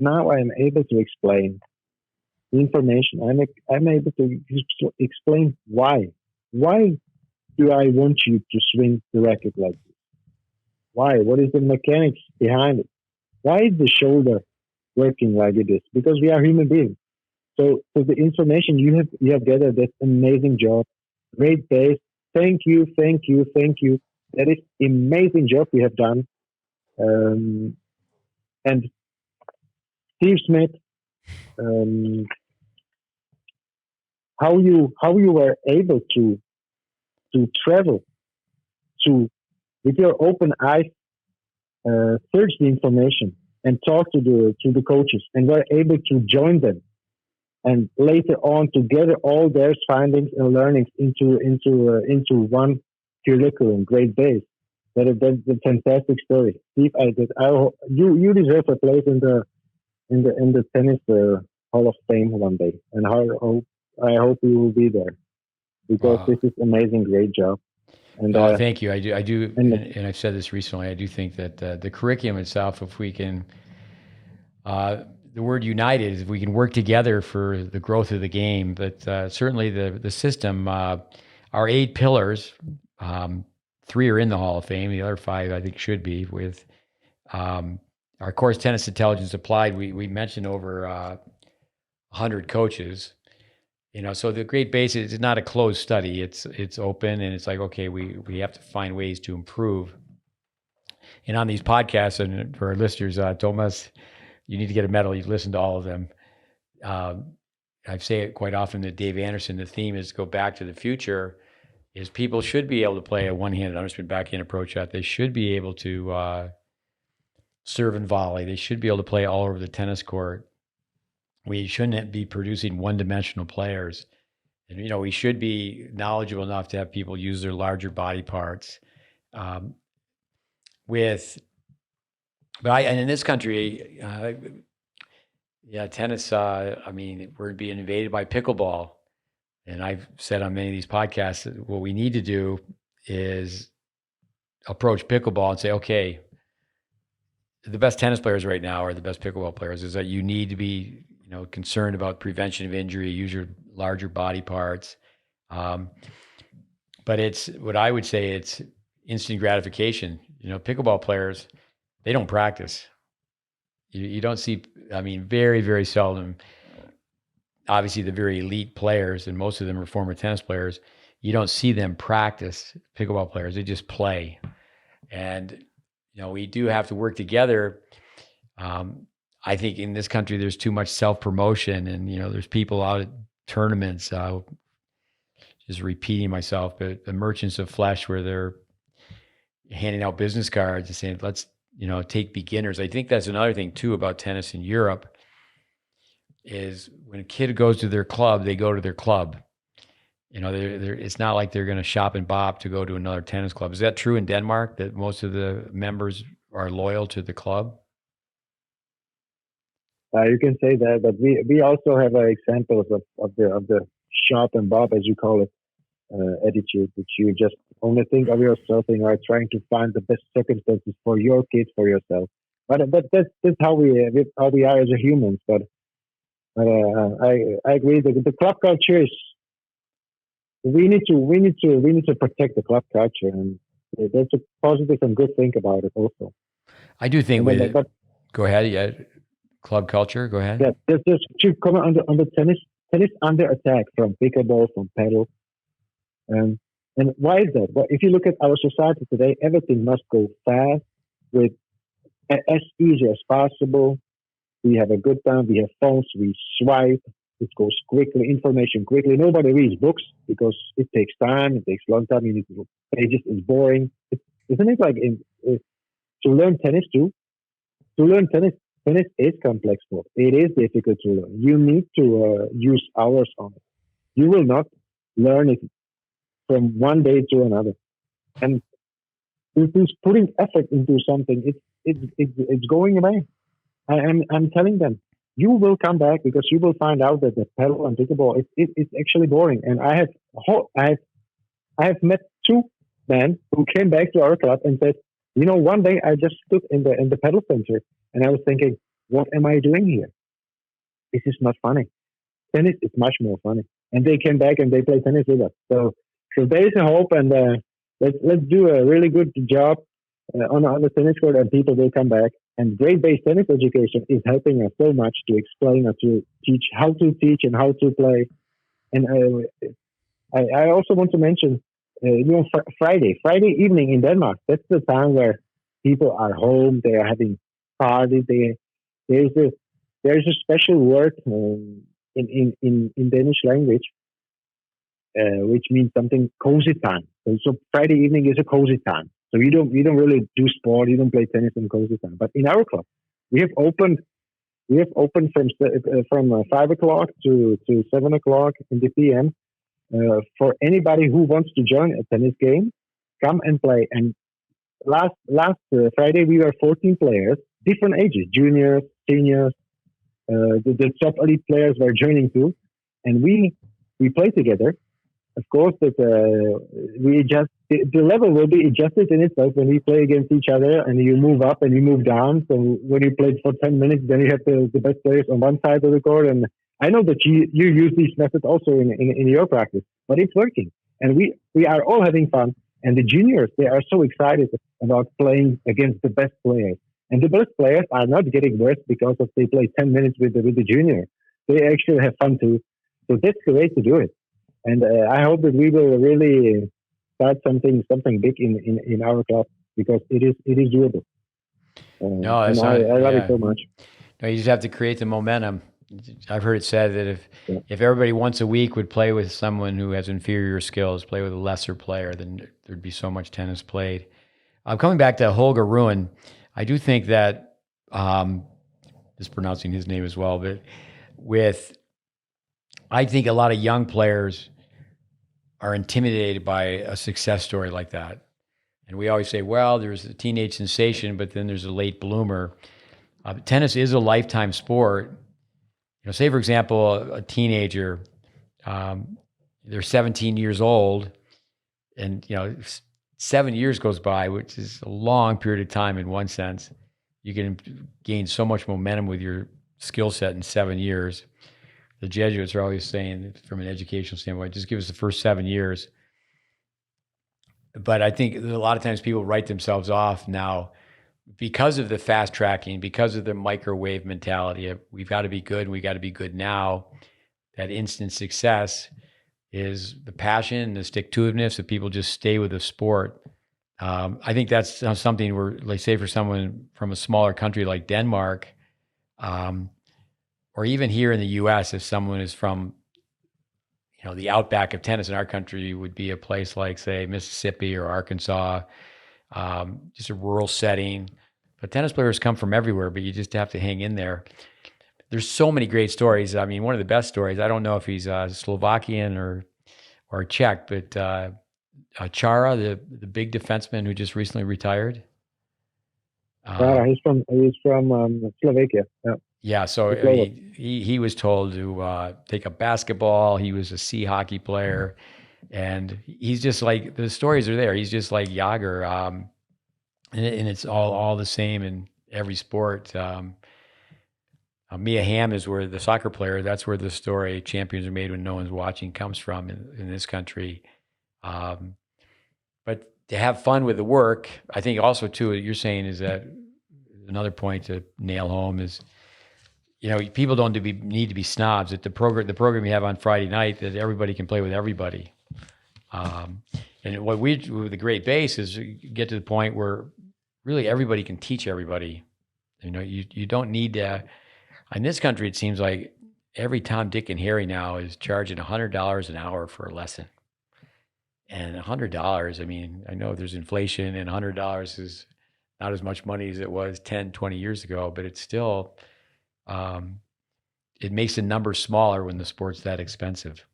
now I'm able to explain the information. I'm able to explain why do I want you to swing the racket like this? Why? What is the mechanics behind it? Why is the shoulder working like it is? Because we are human beings. So the information you have gathered, that's amazing job. GreatBase. Thank you. That is amazing job you have done. And Steve Smith, how you were able to travel with your open eyes, search the information and talk to the coaches, and were able to join them, and later on to gather all their findings and learnings into one curriculum, GreatBase. That's a fantastic story, Steve. You deserve a place in the tennis Hall of Fame one day, and I hope you will be there, because this is amazing, great job. And thank you. I do, and I've said this recently. I do think that the curriculum itself, if we can, the word united is if we can work together for the growth of the game. But certainly the system, our 8 pillars, 3 are in the Hall of Fame. The other 5, I think, should be with our course, Tennis Intelligence Applied. We mentioned over 100 coaches. So the GreatBase is not a closed study. It's open, and it's like, okay, we have to find ways to improve. And on these podcasts, and for our listeners, Tomas, you need to get a medal. You've listened to all of them. I say it quite often that Dave Anderson, the theme is go back to the future, is people should be able to play a one-handed underspin backhand approach shot. They should be able to serve and volley. They should be able to play all over the tennis court. We shouldn't be producing one-dimensional players. And, we should be knowledgeable enough to have people use their larger body parts. And in this country, tennis, we're being invaded by pickleball. And I've said on many of these podcasts that what we need to do is approach pickleball and say, okay, the best tennis players right now are the best pickleball players. Is that you need to be concerned about prevention of injury, use your larger body parts. But it's what I would say, it's instant gratification. Pickleball players, they don't practice. You don't see, very, very seldom. Obviously, the very elite players, and most of them are former tennis players, you don't see them practice. Pickleball players, they just play. And, we do have to work together. I think in this country, there's too much self-promotion, and, there's people out at tournaments, just repeating myself, but the merchants of flesh, where they're handing out business cards and saying, let's, take beginners. I think that's another thing too about tennis in Europe, is when a kid goes to their club, they go to their club. It's not like they're going to shop and bop to go to another tennis club. Is that true in Denmark, that most of the members are loyal to the club? You can say that, but we also have examples of the shop and bob, as you call it, attitude, which you just only think of yourself and are trying to find the best circumstances for your kids, for yourself. But that's how we are as a humans. But I agree that the club culture is, we need to protect the club culture, and there's a positive and good thing about it also. I do think go ahead. Yeah. Club culture. Go ahead. Yeah. There's to comment on the tennis under attack from pickleball, from paddle. And why is that? Well, if you look at our society today, everything must go fast, with as easy as possible. We have a good time. We have phones. We swipe. It goes quickly. Information quickly. Nobody reads books because it takes time. It takes a long time. You need to look pages. It's boring. Isn't it like to learn tennis too? To learn tennis is complex sport. It is difficult to learn. You need to use hours on it. You will not learn it from one day to another. And if it's putting effort into something, it's going away. I'm telling them, you will come back, because you will find out that the paddle and pickleball it's actually boring. And I have met two men who came back to our club and said, one day I just stood in the paddle center and I was thinking, what am I doing here? This is not funny. Tennis is much more funny. And they came back and they play tennis with us. So there is a hope, and let's do a really good job on the tennis court, and people will come back. And GreatBase Tennis education is helping us so much to explain and to teach how to teach and how to play. And I also want to mention, Friday evening in Denmark, that's the time where people are home, they are having parties. There's a special word in Danish language, which means something cozy time. So Friday evening is a cozy time. So you don't really do sport, you don't play tennis in cozy time. But in our club, we have opened from 5 o'clock to 7 o'clock in the PM for anybody who wants to join a tennis game. Come and play. And last Friday we were 14 players, different ages, juniors, seniors. The top elite players were joining too, and we played together. Of course, that the level will be adjusted in itself when we play against each other, and you move up and you move down. So when you played for 10 minutes, then you have the best players on one side of the court. And I know that you use these methods also in your practice, but it's working, and we are all having fun. And the juniors, they are so excited about playing against the best players. And the best players are not getting worse because they play 10 minutes with the junior. they actually have fun too. So that's the way to do it. And I hope that we will really start something big in our club, because it is doable. No, And that's I, not, I love it yeah. so much. No, you just have to create the momentum. I've heard it said that Yeah. if everybody once a week would play with someone who has inferior skills, play with a lesser player, then there'd be so much tennis played. Coming back to Holger Rune, I do think that, just pronouncing his name as well, but I think a lot of young players are intimidated by a success story like that. And we always say, well, there's a teenage sensation, but then there's a late bloomer. Tennis is a lifetime sport. Say for example, a teenager, they're 17 years old, and 7 years goes by, which is a long period of time in one sense. You can gain so much momentum with your skill set in 7 years. The Jesuits are always saying, from an educational standpoint, just give us the first 7 years. But I think a lot of times people write themselves off now because of the fast tracking, because of the microwave mentality. We've got to be good, and we got to be good now. That instant success is the passion, the stick-to-itiveness that people just stay with the sport. I think that's something where, like, say for someone from a smaller country like Denmark, or even here in the U.S., if someone is from, the outback of tennis in our country would be a place like, say, Mississippi or Arkansas, just a rural setting. But tennis players come from everywhere, but you just have to hang in there. There's so many great stories. I mean, one of the best stories, I don't know if he's Slovakian or Czech, but Chara, the big defenseman who just recently retired. He's from Slovakia. Yeah. Yeah, so I mean, he was told to take up basketball. He was a sea hockey player, and he's just like, the stories are there. He's just like Jager, and it's all the same in every sport. Mia Hamm is where the soccer player. That's where the story "Champions Are Made When No One's Watching" comes from in this country. But to have fun with the work, I think also too, what you're saying is that another point to nail home is, people don't need to be snobs. At the program you have on Friday night, that everybody can play with everybody. And what we do with the GreatBase is get to the point where really everybody can teach everybody. You don't need to. In this country, it seems like every Tom, Dick, and Harry now is charging $100 an hour for a lesson. And $100, I mean, I know there's inflation, and $100 is not as much money as it was 10, 20 years ago, but it's still, it makes the number smaller when the sport's that expensive.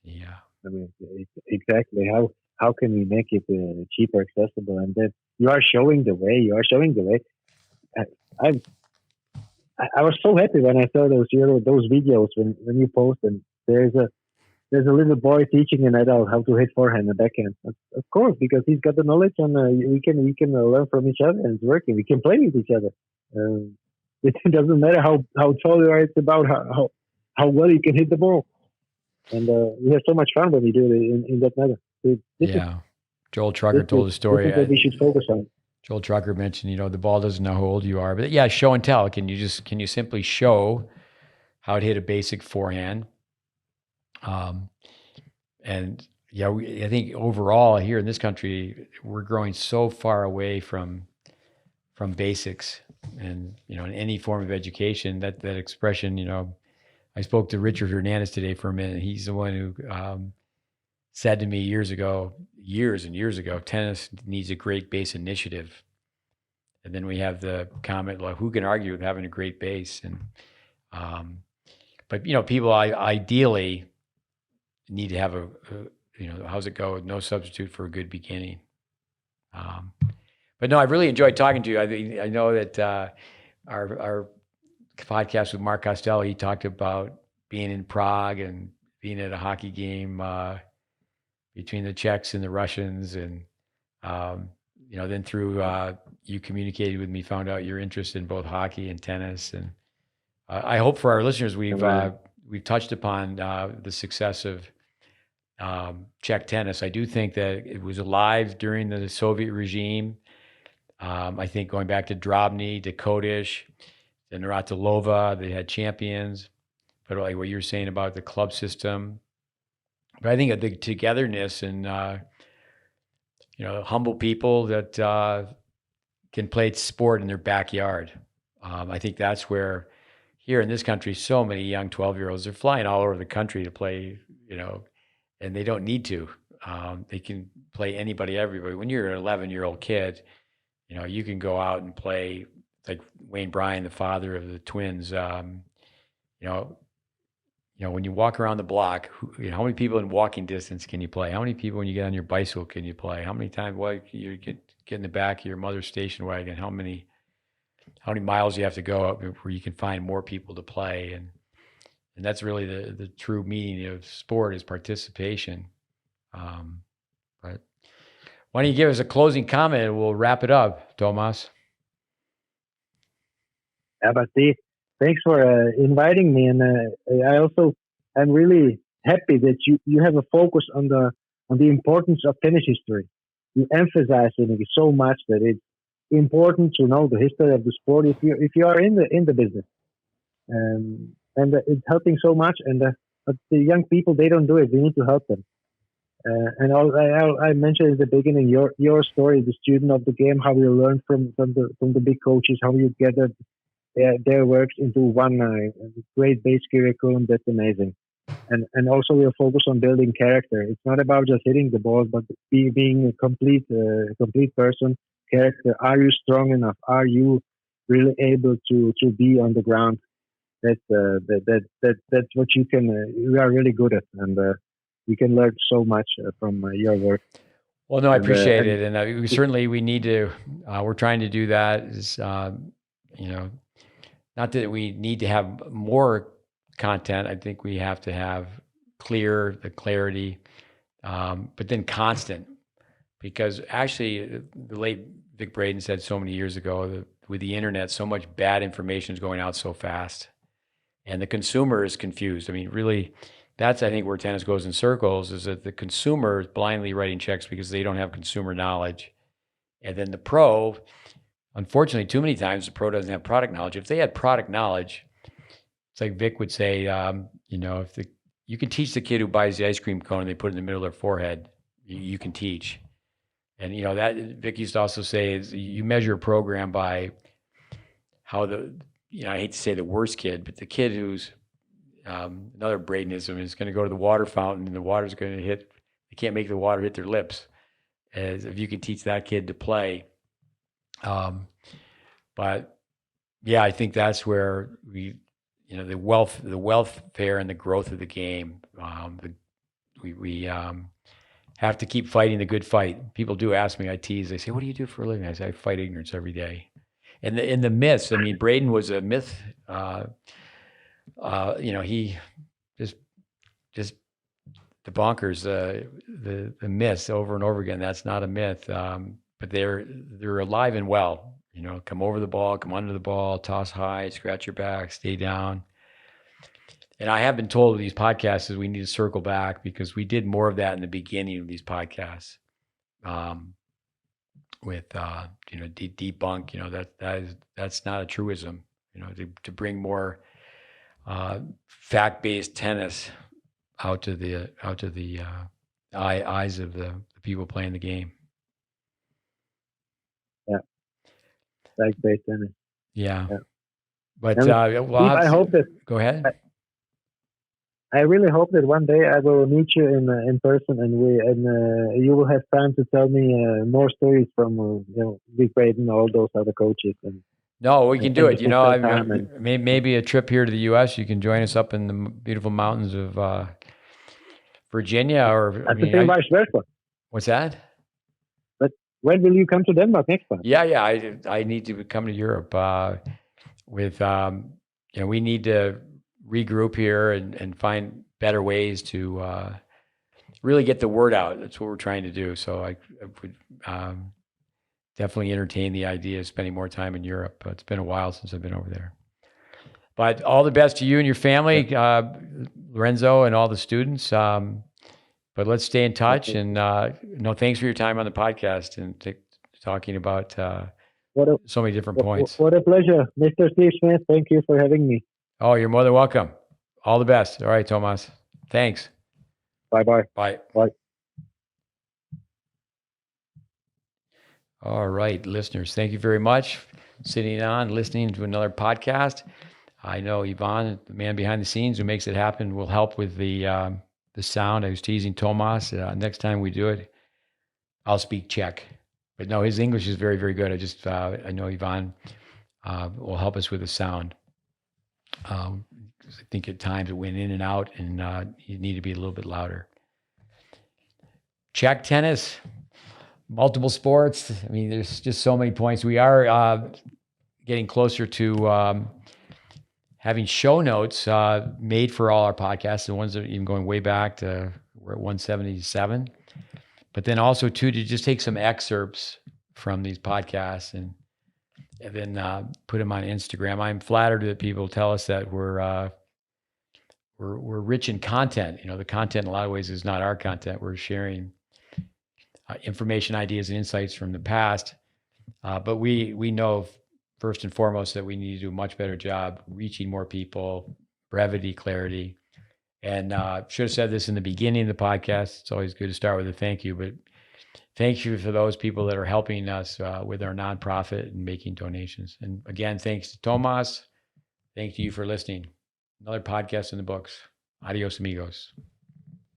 Yeah. I mean, exactly. How can we make it cheaper, accessible? And then you are showing the way. I was so happy when I saw those videos when you post, and there's a little boy teaching an adult how to hit forehand and backhand. Of course, because he's got the knowledge, and we can learn from each other, and it's working. We can play with each other. It doesn't matter how tall you are. It's about how well you can hit the ball. And we have so much fun when we do it in that matter. Joel Trucker told a story. This is what we should focus on. Joel Trucker mentioned, the ball doesn't know how old you are, but yeah, show and tell. Can you simply show how to hit a basic forehand? And yeah, I think overall here in this country, we're growing so far away from basics, and in any form of education. That expression, I spoke to Richard Hernandez today for a minute. He's the one who said to me years and years ago, tennis needs a great base initiative. And then we have the comment, like, who can argue with having a great base? And but people ideally need to have how's it go? No substitute for a good beginning. But no, I've really enjoyed talking to you. I know that our podcast with Mark Costello, he talked about being in Prague and being at a hockey game between the Czechs and the Russians, and then through you communicated with me, found out your interest in both hockey and tennis, and I hope for our listeners we've touched upon the success of Czech tennis. I do think that it was alive during the Soviet regime. I think going back to Drobny, to Kodish, in Ratilova, they had champions, but like what you're saying about the club system. But I think the togetherness and, humble people that can play sport in their backyard. I think that's where here in this country, so many young 12-year-olds are flying all over the country to play, and they don't need to. They can play anybody, everybody. When you're an 11-year-old kid, you can go out and play like Wayne Bryan, the father of the twins. When you walk around the block, how many people in walking distance can you play? How many people when you get on your bicycle can you play? How many times you get in the back of your mother's station wagon? How many miles you have to go up where you can find more people to play? And that's really the true meaning of sport is participation. But why don't you give us a closing comment and we'll wrap it up, Tomas? Yeah, but thanks for inviting me, and I'm really happy that you have a focus on the importance of tennis history. You emphasize it so much that it's important to know the history of the sport if you are in the business, and it's helping so much. But the young people, they don't do it. We need to help them. I mentioned at the beginning your story, the student of the game, how you learn from the big coaches, how you gather their works into one great base curriculum. That's amazing. And also we'll focus on building character. It's not about just hitting the ball, but being a complete person, character. Are you strong enough? Are you really able to be on the ground? That's what you are really good at, and you can learn so much from your work. Well, no, I appreciate it, and we need to. We're trying to do that. Is not that we need to have more content. I think we have to have the clarity, but then constant. Because actually, the late Vic Braden said so many years ago that with the internet, so much bad information is going out so fast, and the consumer is confused. I mean, really, that's I think where tennis goes in circles is that the consumer is blindly writing checks because they don't have consumer knowledge, and then the pro. Unfortunately, too many times the pro doesn't have product knowledge. If they had product knowledge, it's like Vic would say, if you can teach the kid who buys the ice cream cone and they put it in the middle of their forehead, you can teach. And that Vic used to also say is you measure a program by how I hate to say the worst kid, but the kid who's another Bradenism is going to go to the water fountain and the water's going to hit. They can't make the water hit their lips. As if you can teach that kid to play. But yeah, I think that's where the welfare and the growth of the game. We have to keep fighting the good fight. People do ask me, I tease, they say, what do you do for a living? I say, I fight ignorance every day. And the myths, I mean, Braden was a myth, he just debunkers the myths over and over again. That's not a myth. But they're alive and well, come over the ball, come under the ball, toss high, scratch your back, stay down. And I have been told with these podcasts is we need to circle back because we did more of that in the beginning of these podcasts. With debunk, that's not a truism, to bring more fact-based tennis out to the eyes of the people playing the game. Like GreatBase Tennis. Yeah. But I hope that. Go ahead. I really hope that one day I will meet you in person, and you will have time to tell me more stories from Vic Braden and all those other coaches. No, we can do it. Maybe a trip here to the U.S. You can join us up in the beautiful mountains of Virginia, or vice versa. What's that? When will you come to Denmark next time? Yeah. I need to come to Europe. We need to regroup here and find better ways to really get the word out. That's what we're trying to do. So I would definitely entertain the idea of spending more time in Europe. It's been a while since I've been over there. But all the best to you and your family, Lorenzo, and all the students. But let's stay in touch. And thanks for your time on the podcast and talking about so many different points. What a pleasure, Mr. Steve Smith. Thank you for having me. Oh, you're more than welcome. All the best. All right, Tomas. Thanks. Bye-bye. Bye. Bye. All right, listeners, thank you very much for sitting on, listening to another podcast. I know Ivan, the man behind the scenes who makes it happen, will help with the sound. I was teasing Tomas. Next time we do it, I'll speak Czech. But no, his English is very, very good. I know Ivan will help us with the sound. I think at times it went in and out, and you need to be a little bit louder. Czech tennis, multiple sports. I mean, there's just so many points. We are getting closer to having show notes made for all our podcasts, the ones that are even going way back to, we're at 177. But then also too, to just take some excerpts from these podcasts and then put them on Instagram. I'm flattered that people tell us that we're rich in content. You know, the content in a lot of ways is not our content. We're sharing information, ideas, and insights from the past. But we know first and foremost that we need to do a much better job reaching more people, brevity, clarity. And should have said this in the beginning of the podcast. It's always good to start with a thank you, but thank you for those people that are helping us with our nonprofit and making donations. And again, thanks to Tomas. Thank you for listening. Another podcast in the books. Adios, amigos.